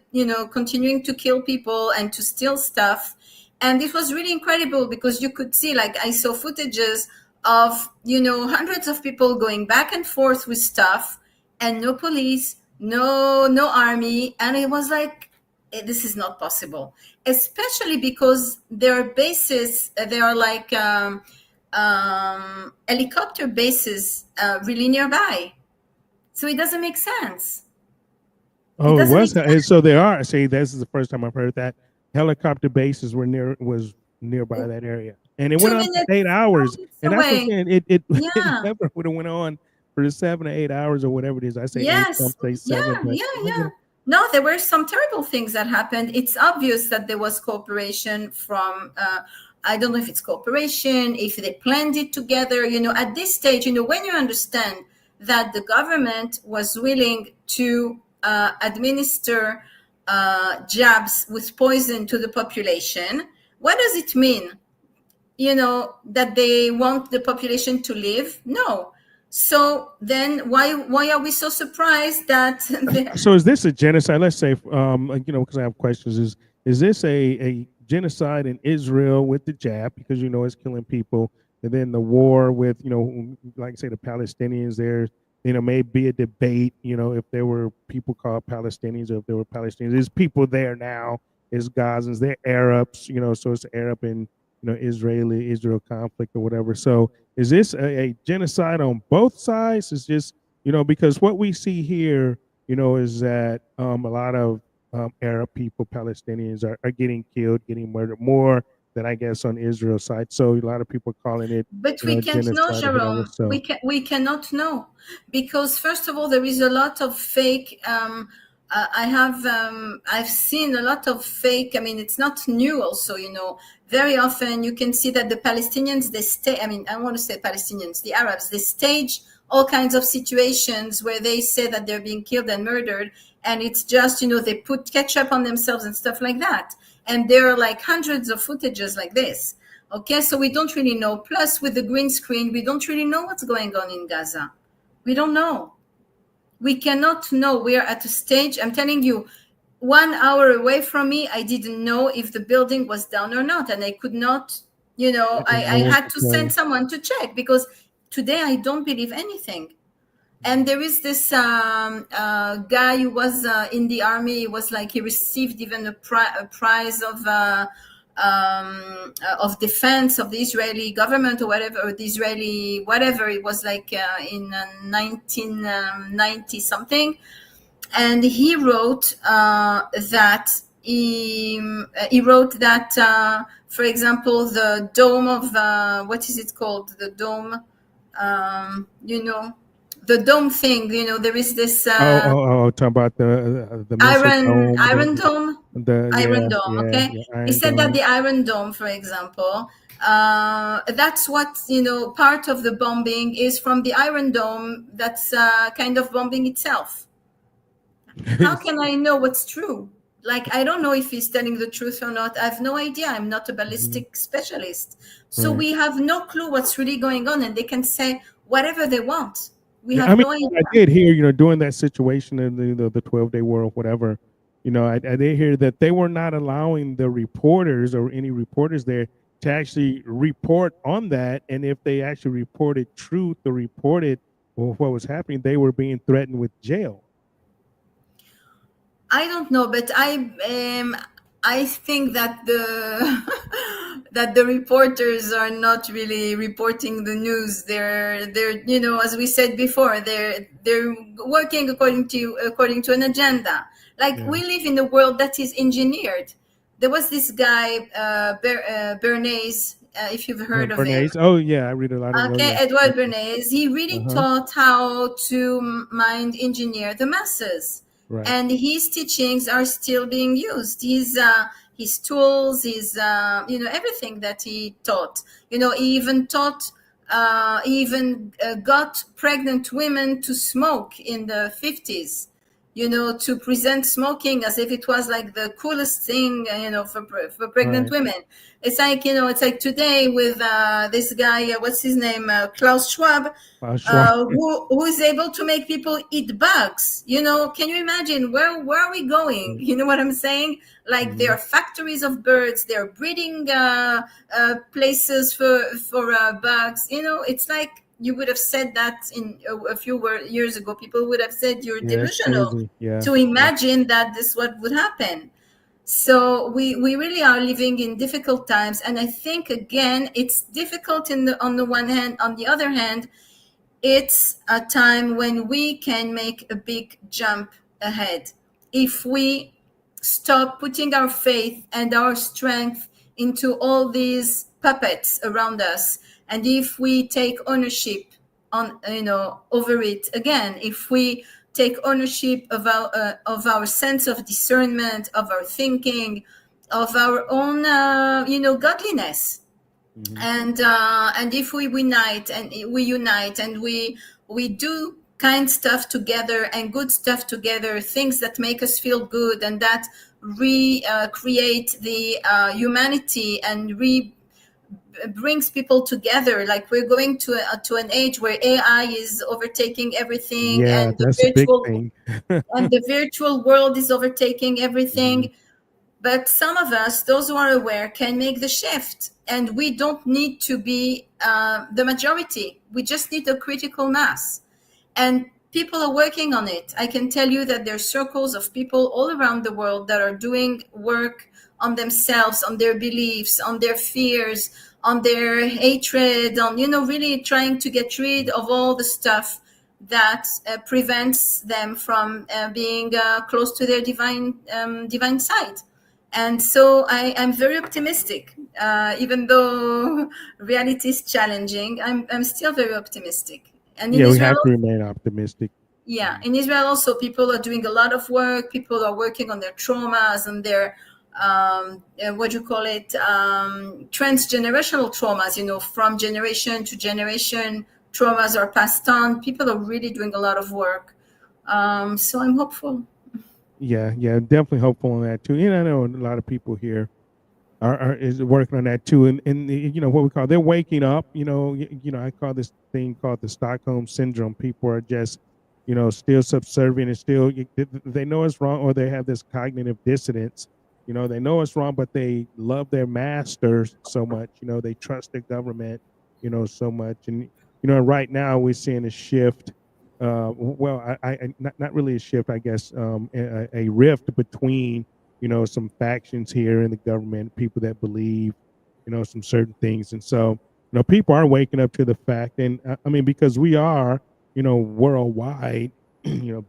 continuing to kill people and to steal stuff. And it was really incredible because you could see, like, I saw footages of hundreds of people going back and forth with stuff, and no police, no army. And it was like, this is not possible, especially because their bases, they are like helicopter bases really nearby. So it doesn't make sense. Oh, it was. So there are. See, this is the first time I've heard that helicopter bases were nearby that area, and it went on for 8 hours. And that's what I'm saying. It never would have went on for 7 or 8 hours or whatever it is. I say yes. 8, some say 7. Yeah. No, there were some terrible things that happened. It's obvious that there was cooperation from, I don't know if it's cooperation, if they planned it together. At this stage, when you understand that the government was willing to administer jabs with poison to the population, what does it mean? That they want the population to live? No. So then why are we so surprised that so is this a genocide? Let's say because I have questions, is this a genocide in Israel with the jab, because it's killing people, and then the war with like I say, the Palestinians? There's may be a debate if there were people called Palestinians or if there were Palestinians. There's people there now, it's Gazans, they're Arabs, so it's Arab and Israel conflict or whatever. So is this a genocide on both sides? It's just, because what we see here, is that a lot of Arab people, Palestinians, are getting killed, getting murdered more than, I guess, on Israel's side. So a lot of people are calling it. But we can't know, Jerome. So we cannot know, because first of all, there is a lot of fake. I've seen a lot of fake. I mean, it's not new. Also, very often you can see that the Palestinians, I want to say Palestinians, the Arabs, they stage all kinds of situations where they say that they're being killed and murdered, and it's just they put ketchup on themselves and stuff like that. And there are like hundreds of footages like this. Okay, so we don't really know. Plus, with the green screen, we don't really know what's going on in Gaza. We don't know. We cannot know. We are at a stage, I'm telling you, 1 hour away from me, I didn't know if the building was down or not. And I could not, I had to send someone to check, because today I don't believe anything. And there is this guy who was in the army. He was like, he received even a prize of defense of the Israeli government or whatever, or the Israeli whatever. It was like in 1990 something. And he wrote that for example, the dome of what is it called? The dome, the dome thing, there is this talking about the Iron Dome. Okay. He said that the Iron Dome, for example, that's what part of the bombing is from the Iron Dome. That's kind of bombing itself. How can I know what's true? Like, I don't know if he's telling the truth or not. I have no idea. I'm not a ballistic specialist. So we have no clue what's really going on, and they can say whatever they want. We have no idea. I did hear, during that situation in the 12-day war or whatever, I did hear that they were not allowing the reporters or any reporters there to actually report on that. And if they actually reported truth or reported what was happening, they were being threatened with jail. I don't know, but I think that that the reporters are not really reporting the news. They're as we said before, they're working according to an agenda. Like, Yeah. we live in a world that is engineered. There was this guy, Bernays, if you've heard of him. Bernays. Oh yeah, I read a lot of. Oh Okay, yeah. Edward Okay. Bernays, he really Uh-huh. taught how to mind engineer the masses, Right. and his teachings are still being used. His tools, his everything that he taught. He even taught, he even got pregnant women to smoke in the 50s. To present smoking as if it was like the coolest thing, for pregnant Right. women. It's like today with this guy, what's his name, Klaus Schwab, Schwab. who is able to make people eat bugs. Can you imagine where are we going? You know what I'm saying? Like, there Mm-hmm. are factories of birds, there are breeding places for bugs. It's like, you would have said that in a few years ago. People would have said you're Yeah, it's delusional crazy. Yeah. to Yeah. imagine that this what would happen. So we really are living in difficult times, and I think, again, it's difficult on the one hand. On the other hand, it's a time when we can make a big jump ahead if we stop putting our faith and our strength into all these puppets around us, and if we take ownership on over it again, if we take ownership of our sense of discernment, of our thinking, of our own godliness. Mm-hmm. And if we unite and we do kind stuff together and good stuff together, things that make us feel good and that recreate the humanity and brings people together. Like, we're going to an age where AI is overtaking everything, Yeah, that's a big thing. and the virtual world is overtaking Mm-hmm. everything. But some of us, those who are aware, can make the shift. And we don't need to be the majority. We just need a critical mass. And people are working on it. I can tell you that there are circles of people all around the world that are doing work on themselves, on their beliefs, on their fears, on their hatred, on, really trying to get rid of all the stuff that prevents them from being close to their divine side. And so I'm very optimistic, even though reality is challenging. I'm still very optimistic. And in Yeah, we Israel, have to remain optimistic. yeah, Mhm. in Israel also, people are doing a lot of work. People are working on their traumas and their what do you call it, transgenerational traumas. From generation to generation, traumas are passed on. People are really doing a lot of work. So I'm hopeful. Yeah, yeah, definitely hopeful on that too. And I know a lot of people here are is working on that too. And what we call, they're waking up. I call this thing called the Stockholm syndrome. People are just still subservient and still they know it's wrong, or they have this cognitive dissonance. They know it's wrong, but they love their masters so much. They trust their government so much. And right now we're seeing a shift. Well, not really a shift, I guess. A rift between some factions here in the government, people that believe, some certain things. And so, people are waking up to the fact. And I mean, because we are, worldwide,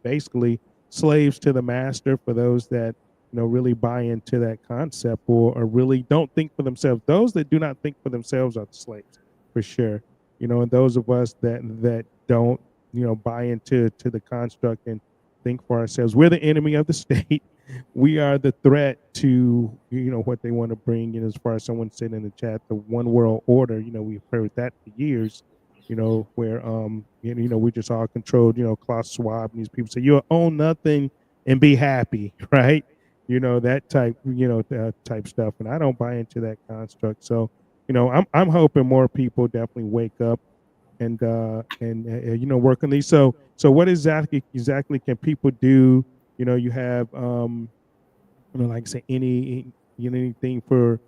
basically slaves to the master, for those that, really buy into that concept, or really don't think for themselves. Those that do not think for themselves are the slaves, for sure. And those of us that don't, buy into the construct and think for ourselves, we're the enemy of the state. We are the threat to what they want to bring. As far as someone said in the chat, the one world order. We've heard that for years. Where we just all controlled. Klaus Schwab and these people say you'll own nothing and be happy, right? That type type stuff, and I don't buy into that construct. So I'm hoping more people definitely wake up and work on these. So what exactly can people do? You have like I say, anything for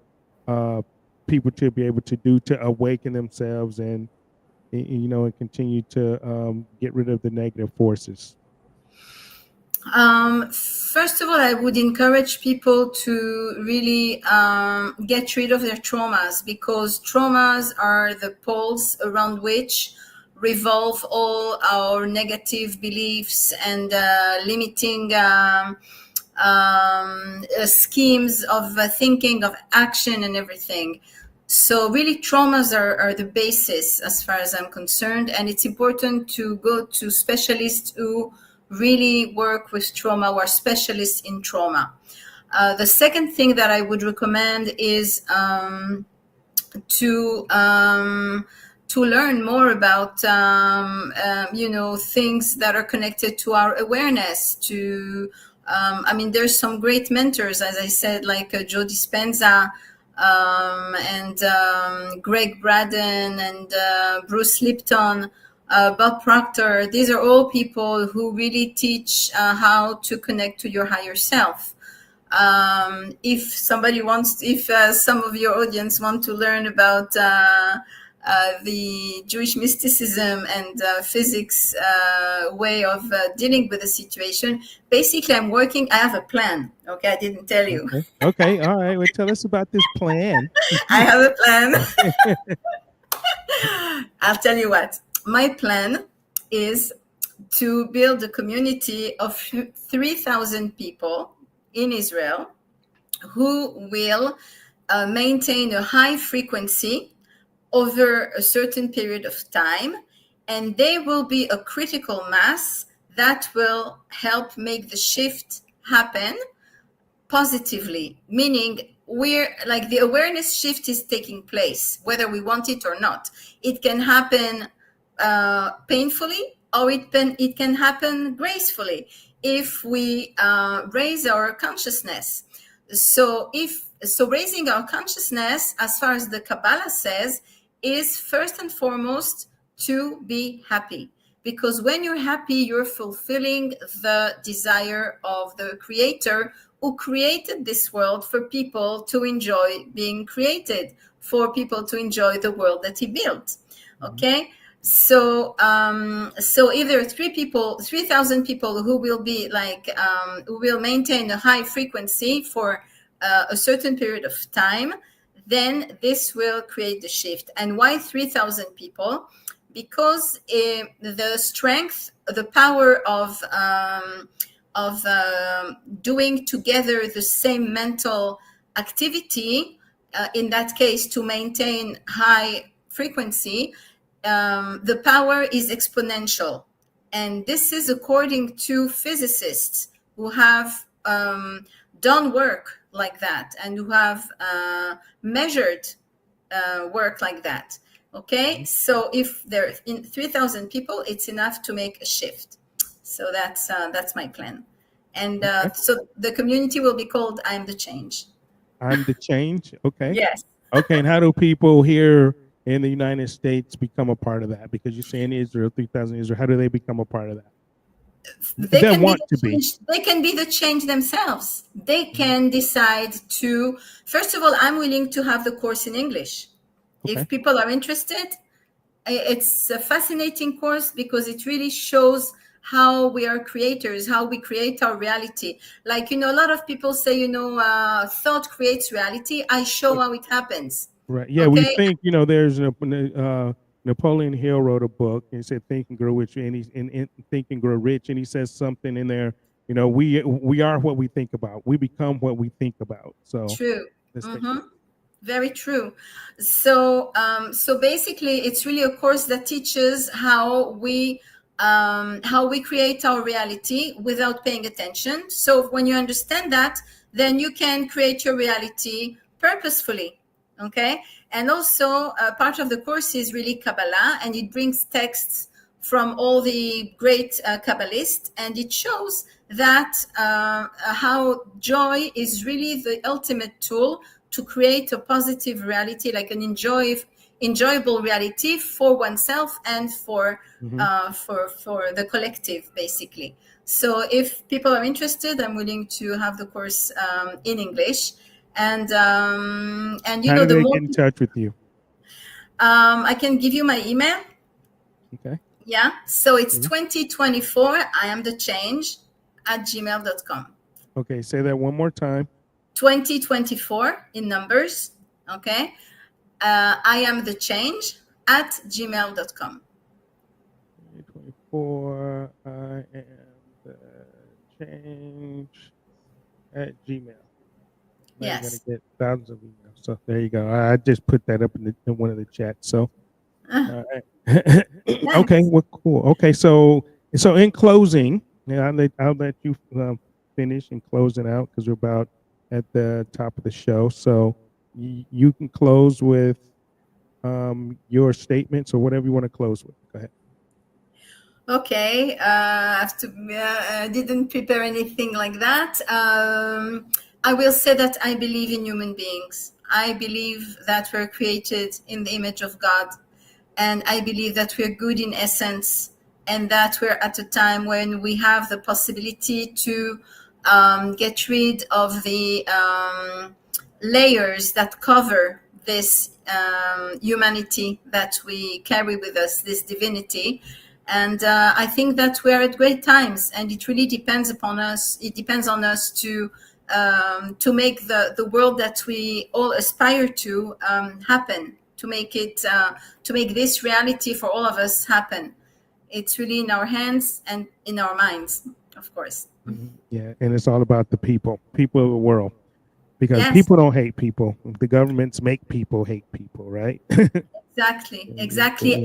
uh people to be able to do to awaken themselves and continue to get rid of the negative forces. First of all, I would encourage people to really get rid of their traumas, because traumas are the poles around which revolve all our negative beliefs and limiting schemes of thinking, of action, and everything. So really, traumas are the basis as far as I'm concerned, and it's important to go to specialists who really work with trauma, who are specialists in trauma. The second thing that I would recommend is to learn more about things that are connected to our awareness. There's some great mentors, as I said, like Joe Dispenza, and Greg Braden, and Bruce Lipton, Bob Proctor. These are all people who really teach how to connect to your higher self. If some of your audience want to learn about the Jewish mysticism and physics way of dealing with the situation, basically I have a plan. Okay, I didn't tell you. Okay. All right. Well, tell us about this plan. I have a plan. I'll tell you what. My plan is to build a community of 3,000 people in Israel who will maintain a high frequency over a certain period of time, and they will be a critical mass that will help make the shift happen positively, meaning the awareness shift is taking place, whether we want it or not. It can happen painfully, or it can happen gracefully if we raise our consciousness. So raising our consciousness, as far as the Kabbalah says, is first and foremost to be happy. Because when you're happy, you're fulfilling the desire of the Creator, who created this world for people to enjoy being created, for people to enjoy the world that He built. Okay? So if there are 3,000 people who will be who will maintain a high frequency for a certain period of time, then this will create the shift. And why 3,000 people? Because the strength, the power of doing together the same mental activity, in that case, to maintain high frequency, the power is exponential. And this is according to physicists who have done work like that and who have measured work like that. Okay, so if there are 3,000 people, it's enough to make a shift. So that's my plan. And so the community will be called I'm the Change. I'm the Change. Okay. Yes. Okay, and how do people here in the United States become a part of that? Because you say in Israel, 3,000 Israel, how do they become a part of that? They can be the change themselves. They can decide to, first of all, I'm willing to have the course in English. Okay. If people are interested, it's a fascinating course because it really shows how we are creators, how we create our reality. Like, a lot of people say, thought creates reality. I show how it happens. Right. Yeah, okay? We think, there's Napoleon Hill wrote a book and he said Think and Grow Rich, and in Think and Grow Rich, and he says something in there, we are what we think about. We become what we think about. So true. Very true. So basically it's really a course that teaches how we create our reality without paying attention. So when you understand that, then you can create your reality purposefully. Okay. And also part of the course is really Kabbalah, and it brings texts from all the great Kabbalists, and it shows that how joy is really the ultimate tool to create a positive reality, like an enjoyable reality for oneself and for the collective, basically. So if people are interested, I'm willing to have the course in English. And how do they get in touch with you? I can give you my email. Okay. Yeah. So it's 2024. I am the Change at gmail.com. Okay, say that one more time. 2024 in numbers. Okay. I am the change at gmail.com. 2024, I am the change at Gmail. Now you're gonna Yes. get thousands of emails. So there you go. I just put that up in one of the chats. So all right. Okay, Thanks. well, cool. Okay, so in closing, yeah, I'll let you finish and close it out because we're about at the top of the show. So you can close with your statements or whatever you want to close with. Go ahead. Okay, I didn't prepare anything like that. I will say that I believe in human beings. I believe that we're created in the image of God, and I believe that we're good in essence, and that we're at a time when we have the possibility to get rid of the layers that cover this humanity that we carry with us, this divinity. And I think that we're at great times, and it really depends upon us. It depends on us to make the world that we all aspire to happen, to make it to make this reality for all of us happen. It's really in our hands and in our minds, of course. Yeah, and it's all about the people of the world, because Yes, people don't hate people. The governments make people hate people, right? exactly, So, exactly.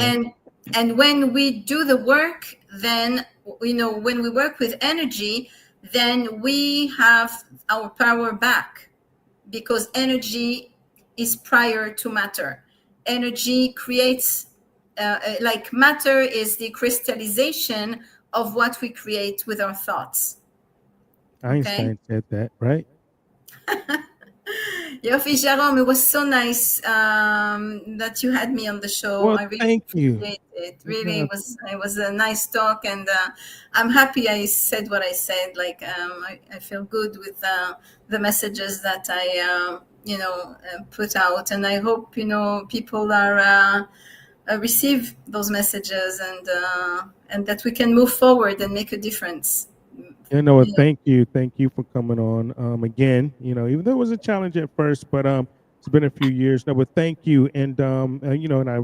And when we do the work, then when we work with energy, then we have our power back, because energy is prior to matter. Energy creates, like matter is the crystallization of what we create with our thoughts. Okay. Einstein said that, right? Yofi Jerome, it was so nice that you had me on the show. Well, I really thank you. appreciate it. Really, Yeah, it was a nice talk, and I'm happy I said what I said. Like I feel good with the messages that I put out, and I hope people are receive those messages, and that we can move forward and make a difference. Yeah. thank you for coming on. Again, even though it was a challenge at first, but it's been a few years now. But thank you, and and I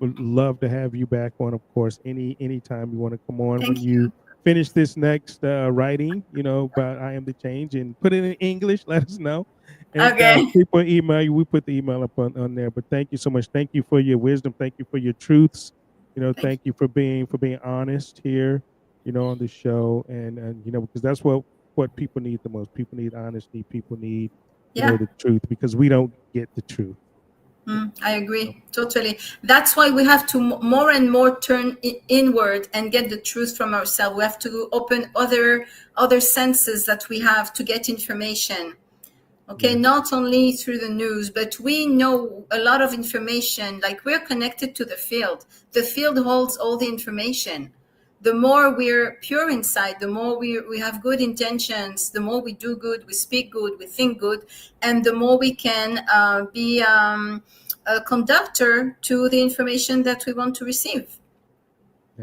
would love to have you back on, of course, anytime you want to come on when Thank you you. finish this next writing, about I Am the Change, and put it in English. Let us know, and Okay. people email you. We put the email up on there. But thank you so much. Thank you for your wisdom. Thank you for your truths. Thank you. Thank you for being honest here, on the show, and because that's what people need the most. People need honesty. People need, Yeah. the truth, because we don't get the truth. I agree totally. That's why we have to more and more turn inward and get the truth from ourselves. We have to open other senses that we have to get information. Okay, Yeah, not only through the news, but we know a lot of information. Like, we're connected to the field. The field holds all the information. The more we're pure inside, the more we have good intentions, the more we do good, we speak good, we think good, and the more we can be a conductor to the information that we want to receive.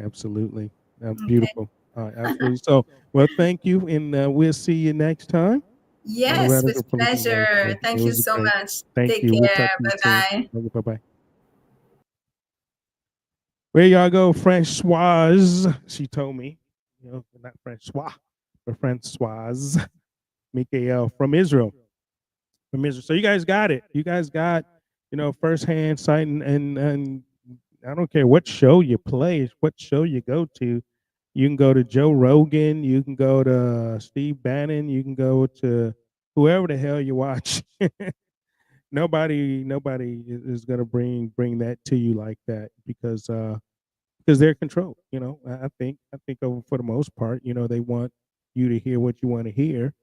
absolutely. Okay. Beautiful. Absolutely. So, well, thank you, and we'll see you next time on the Yes, with Radical Political Life pleasure. Show. It Thank you was so great. much. Thank Take you. We'll talk care. to you Bye soon. bye. Bye bye. Where y'all go, Francoise? She told me, not Francois, but Francoise Mikael from Israel. So you guys got it. You guys got, firsthand sight, and I don't care what show you play, what show you go to. You can go to Joe Rogan, you can go to Steve Bannon, you can go to whoever the hell you watch. Nobody is gonna bring that to you like that, because they're controlled. I think for the most part, they want you to hear what you want to hear,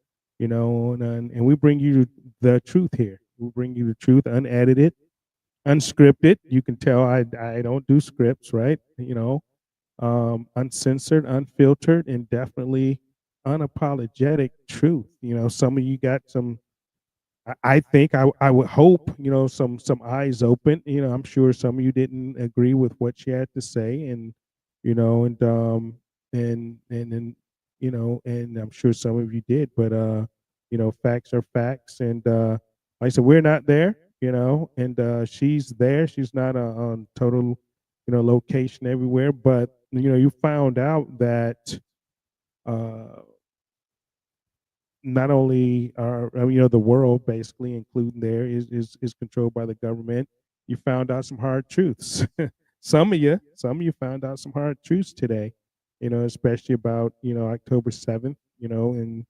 and we bring you the truth here. We bring you the truth, unedited, unscripted. You can tell I don't do scripts, right? Uncensored, unfiltered, and definitely unapologetic truth. Some of you got some. I think I would hope, some eyes open. I'm sure some of you didn't agree with what she had to say, and you know and and and I'm sure some of you did, but facts are facts, and like I said, we're not there, and she's there. She's not on total, location everywhere, but you found out that uh, not only are the world basically, including there, is controlled by the government. You found out some hard truths. Some of you found out some hard truths today, especially about October 7th, and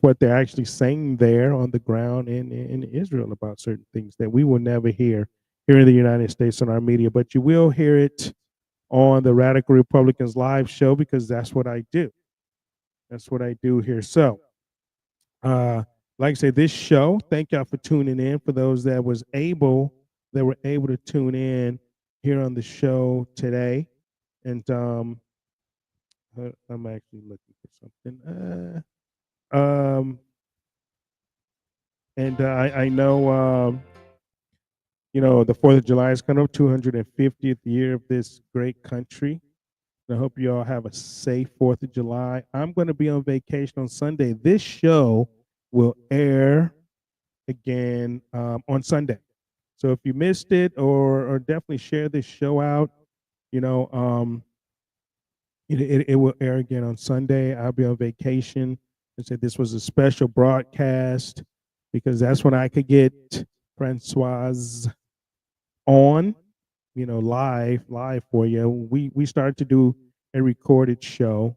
what they're actually saying there on the ground in Israel about certain things that we will never hear here in the United States on our media, but you will hear it on the Radical Republicans live show, because that's what I do. That's what I do here. So uh, like I said, this show, thank y'all for tuning in. For those that were able to tune in here on the show today. And I'm actually looking for something. And I know, the 4th of July is coming up, 250th year of this great country. And I hope you all have a safe 4th of July. I'm going to be on vacation on Sunday. This show will air again on Sunday. So if you missed it, or definitely share this show out, you know, um, it will air again on Sunday. I'll be on vacation. I said this was a special broadcast because that's when I could get Francoise on, live for you. We started to do a recorded show,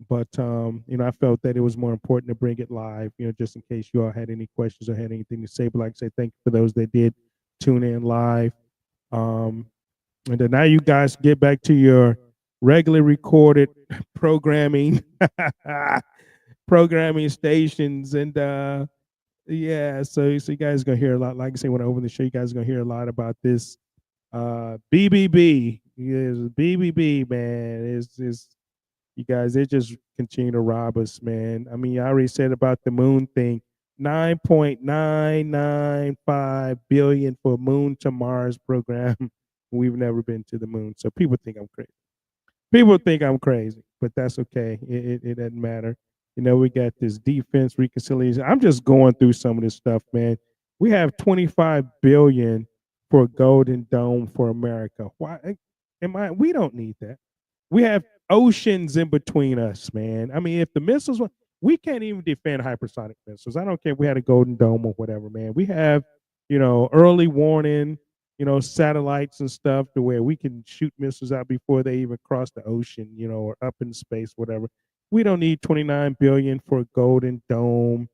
but I felt that it was more important to bring it live, just in case you all had any questions or had anything to say. But like I say, thank you for those that did tune in live. Um, and then now you guys get back to your regularly recorded programming, programming stations, and yeah. So you guys gonna hear a lot. Like I say, when I open the show, you guys are gonna hear a lot about this BBB. Yes, BBB, man. Is you guys, they just continue to rob us, man. I mean, I already said about the moon thing. 9.995 billion for Moon to Mars program. We've never been to the moon. So people think I'm crazy. People think I'm crazy, but that's okay. It doesn't matter. We got this defense reconciliation. I'm just going through some of this stuff, man. We have 25 billion for Golden Dome for America. Why we don't need that. We have oceans in between us, man. I mean, if the missiles were, we can't even defend hypersonic missiles. I don't care if we had a Golden Dome or whatever, man. We have, early warning, satellites and stuff to where we can shoot missiles out before they even cross the ocean, or up in space, whatever. We don't need 29 billion for a Golden Dome,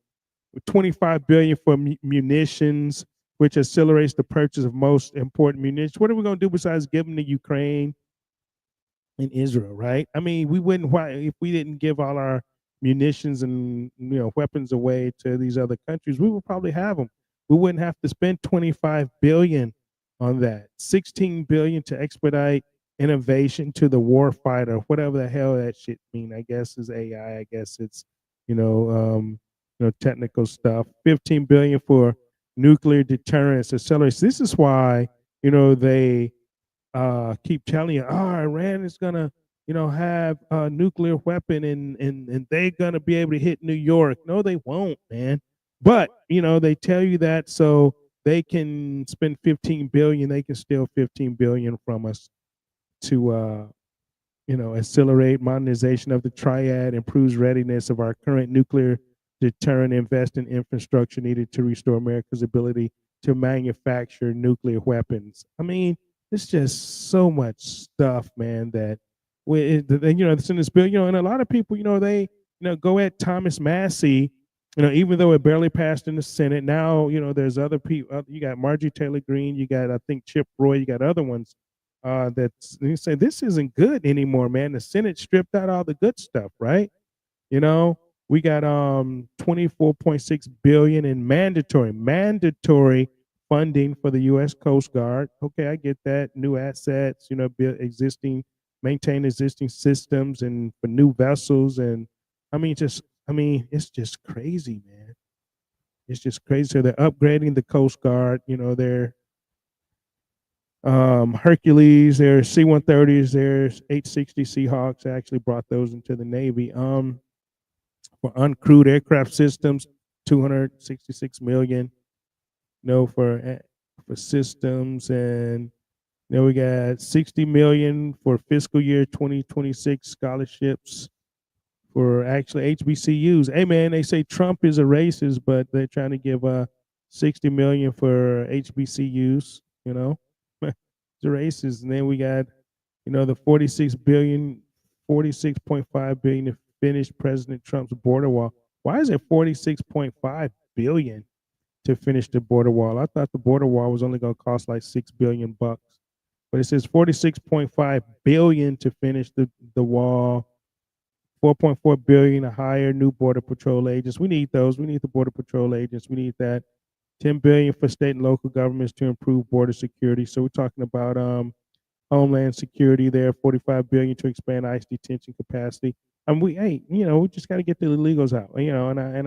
25 billion for munitions, which accelerates the purchase of most important munitions. What are we going to do besides give them to Ukraine in Israel, right? I mean, we wouldn't, why, if we didn't give all our munitions and weapons away to these other countries, we would probably have them. We wouldn't have to spend 25 billion on that. 16 billion to expedite innovation to the war fighter, whatever the hell that shit mean. I guess is AI. I guess it's technical stuff. 15 billion for nuclear deterrence accelerates. This is why they keep telling you, oh, Iran is gonna, have a nuclear weapon, and they're gonna be able to hit New York. No, they won't, man. But they tell you that so they can spend 15 billion. They can steal 15 billion from us to accelerate modernization of the triad, improves readiness of our current nuclear deterrent, invest in infrastructure needed to restore America's ability to manufacture nuclear weapons. I mean, it's just so much stuff, man, that it's in this bill, and a lot of people, they, go at Thomas Massey, even though it barely passed in the Senate. Now, there's other people, you got Marjorie Taylor Greene, you got, I think, Chip Roy, you got other ones that you say this isn't good anymore, man. The Senate stripped out all the good stuff, right? You know, we got 24.6 billion in mandatory funding for the U.S. Coast Guard. Okay, I get that. New assets, build maintain existing systems, and for new vessels, and it's just crazy, man. It's just crazy. So they're upgrading the Coast Guard. They're Hercules, there's C-130s, there's H-60 Seahawks. I actually brought those into the Navy. For uncrewed aircraft systems, 266 million. For systems, and then we got 60 million for fiscal year 2026 scholarships for actually HBCUs. Hey man, they say Trump is a racist, but they're trying to give 60 million for HBCUs. It's a racist. And then we got the 46.5 billion to finish President Trump's border wall. Why is it 46.5 billion to finish the border wall? I thought the border wall was only going to cost like $6 billion, but it says 46.5 billion to finish the wall. 4.4 billion to hire new border patrol agents. We need those. We need the border patrol agents. We need that. 10 billion for state and local governments to improve border security. So we're talking about Homeland Security there, 45 billion to expand ICE detention capacity. And we just got to get the illegals out, and I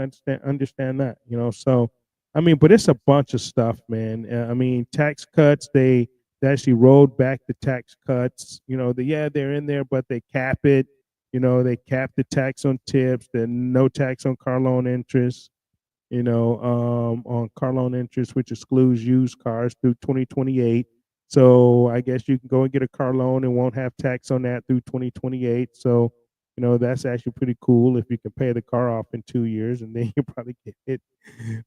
understand that, So, but it's a bunch of stuff, man. Tax cuts. They actually rolled back the tax cuts. They're in there, but they cap it. They cap the tax on tips. The no tax on car loan interest. On car loan interest, which excludes used cars through 2028. So I guess you can go and get a car loan and won't have tax on that through 2028. So, that's actually pretty cool if you can pay the car off in 2 years, and then you probably get hit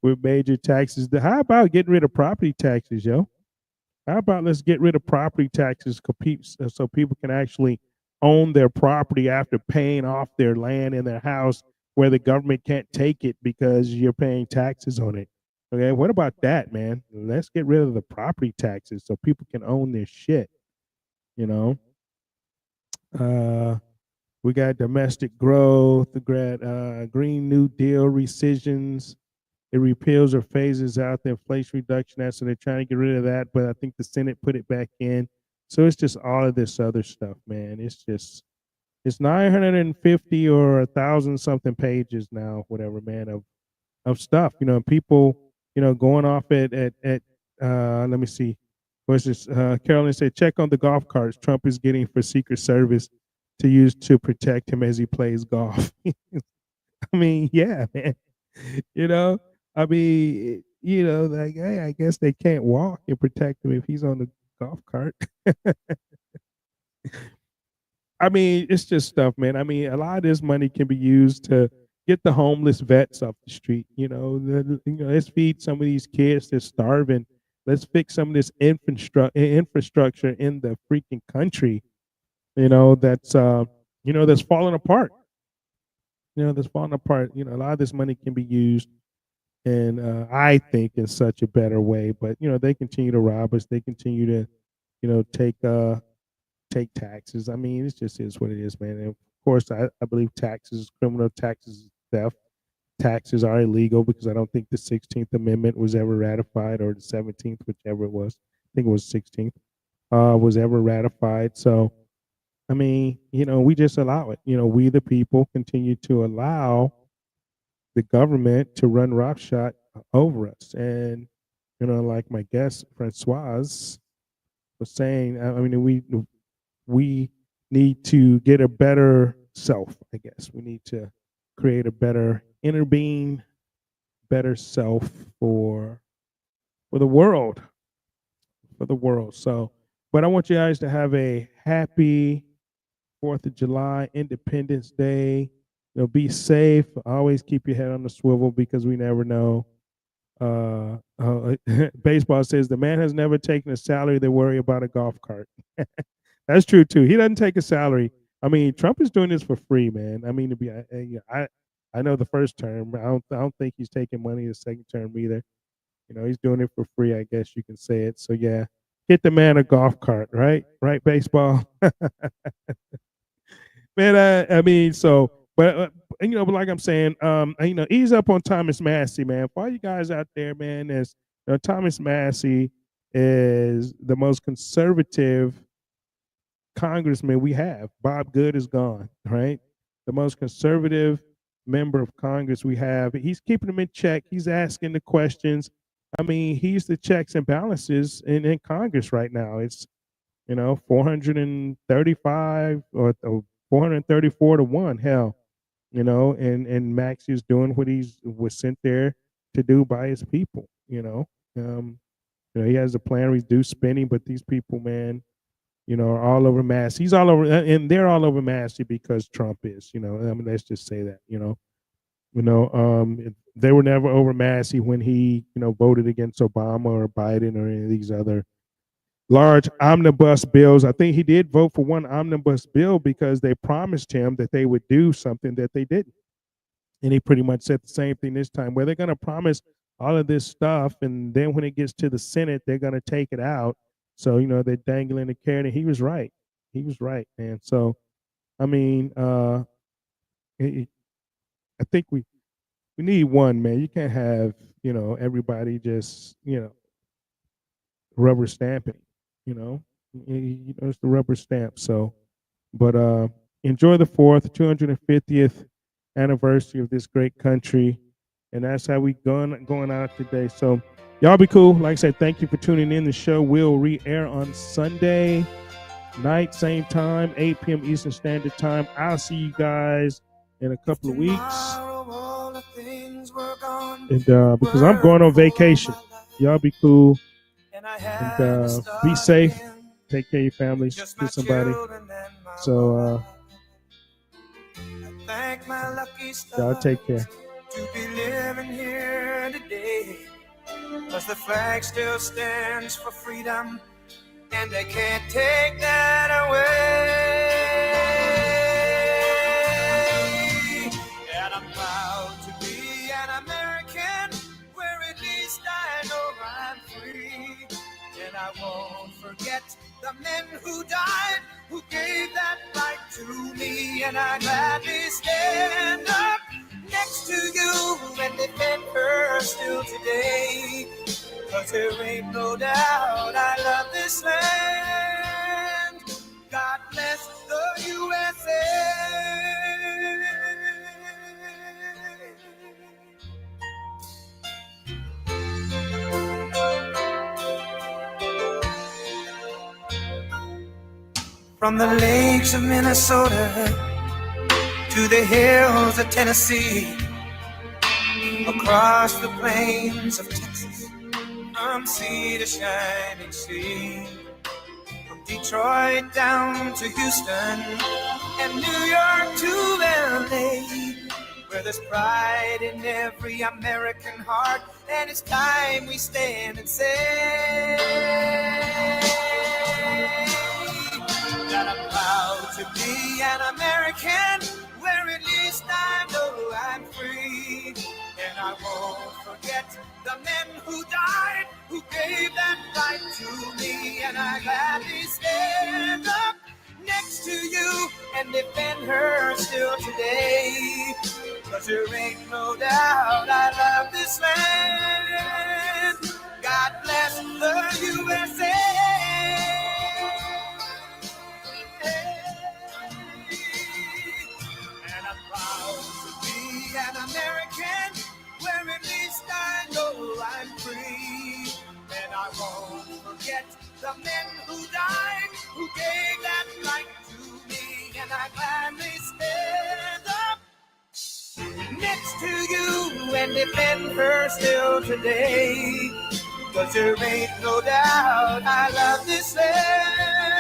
with major taxes. How about getting rid of property taxes, yo? How about let's get rid of property taxes so people can actually own their property after paying off their land and their house, where the government can't take it because you're paying taxes on it. Okay, what about that, man? Let's get rid of the property taxes so people can own their shit. You know, uh, we got domestic growth, Green New Deal rescissions. It repeals or phases out the Inflation Reduction Act, so they're trying to get rid of that. But I think the Senate put it back in. So it's just all of this other stuff, man. It's 950 or 1,000 something pages now, whatever, man, of stuff. People, going off at let me see. What's this? Carolyn said, check on the golf carts Trump is getting for Secret Service to use to protect him as he plays golf. Yeah, man. You know, like, hey, I guess they can't walk and protect him if he's on the golf cart. It's just stuff, man. A lot of this money can be used to get the homeless vets off the street. Let's feed some of these kids that's starving. Let's fix some of this infrastructure in the freaking country. That's falling apart. That's falling apart. A lot of this money can be used, and I think in such a better way. But they continue to rob us. They continue to, take taxes. It just is what it is, man. And of course, I believe taxes, criminal taxes, theft. Taxes are illegal because I don't think the 16th Amendment was ever ratified, or the 17th, whichever it was. I think it was 16th, was ever ratified. So, we just allow it. We the people continue to allow the government to run roughshod over us. And, like my guest, Francoise, was saying, we need to get a better self, I guess. We need to create a better inner being, better self for the world. For the world. So, but I want you guys to have a happy 4th of July, Independence Day. Be safe. Always keep your head on the swivel because we never know. Baseball says the man has never taken a salary to worry about a golf cart. That's true too. He doesn't take a salary. Trump is doing this for free, man. I know the first term. I don't think he's taking money the second term either. He's doing it for free. I guess you can say it. So yeah, get the man a golf cart, right? Right, baseball. Man, but like I'm saying, ease up on Thomas Massey, man. For all you guys out there, man, Thomas Massey is the most conservative congressman we have. Bob Good is gone, right? The most conservative member of Congress we have. He's keeping them in check. He's asking the questions. I mean, he's the checks and balances in Congress right now. It's 435 or 434 to 1. Hell, and Max is doing what was sent there to do by his people. He has a plan to reduce spending, but these people, man, are all over Massey. He's all over, and they're all over Massey because Trump is. I mean, let's just say that. They were never over Massey when he, voted against Obama or Biden or any of these other large omnibus bills. I think he did vote for one omnibus bill because they promised him that they would do something that they didn't. And he pretty much said the same thing this time, where they're going to promise all of this stuff, and then when it gets to the Senate, they're going to take it out. So, they're dangling the carrot, and he was right. He was right, man. So, I mean, I think we need one, man. You can't have, everybody just, rubber stamping, it's the rubber stamp. So, but enjoy the 250th anniversary of this great country. And that's how we going out today. So y'all be cool. Like I said, thank you for tuning in. The show will re-air on Sunday night, same time, 8 p.m. Eastern Standard Time. I'll see you guys in a couple of weeks. And because I'm going on vacation, y'all be cool. And be safe. Take care of your families. Kiss somebody. So y'all take care. To be living here today, 'cause the flag still stands for freedom, and they can't take that away. And I'm proud to be an American, where at least I know I'm free. And I won't forget the men who died, who gave that right to me. And I gladly stand up next to you and defend her still today. 'Cause there ain't no doubt I love this land. God bless the USA. From the lakes of Minnesota to the hills of Tennessee, across the plains of Texas, from sea to shining sea, from Detroit down to Houston and New York to LA, where there's pride in every American heart, and it's time we stand and say that I'm proud to be an American, where at least I know I'm free. And I won't forget the men who died, who gave that right to me. And I gladly stand up next to you and defend her still today. 'Cause there ain't no doubt I love this land. God bless the USA. An American, where at least I know I'm free. And I won't forget the men who died, who gave that right to me. And I gladly stand up next to you and defend her still today. 'Cause there ain't no doubt I love this land.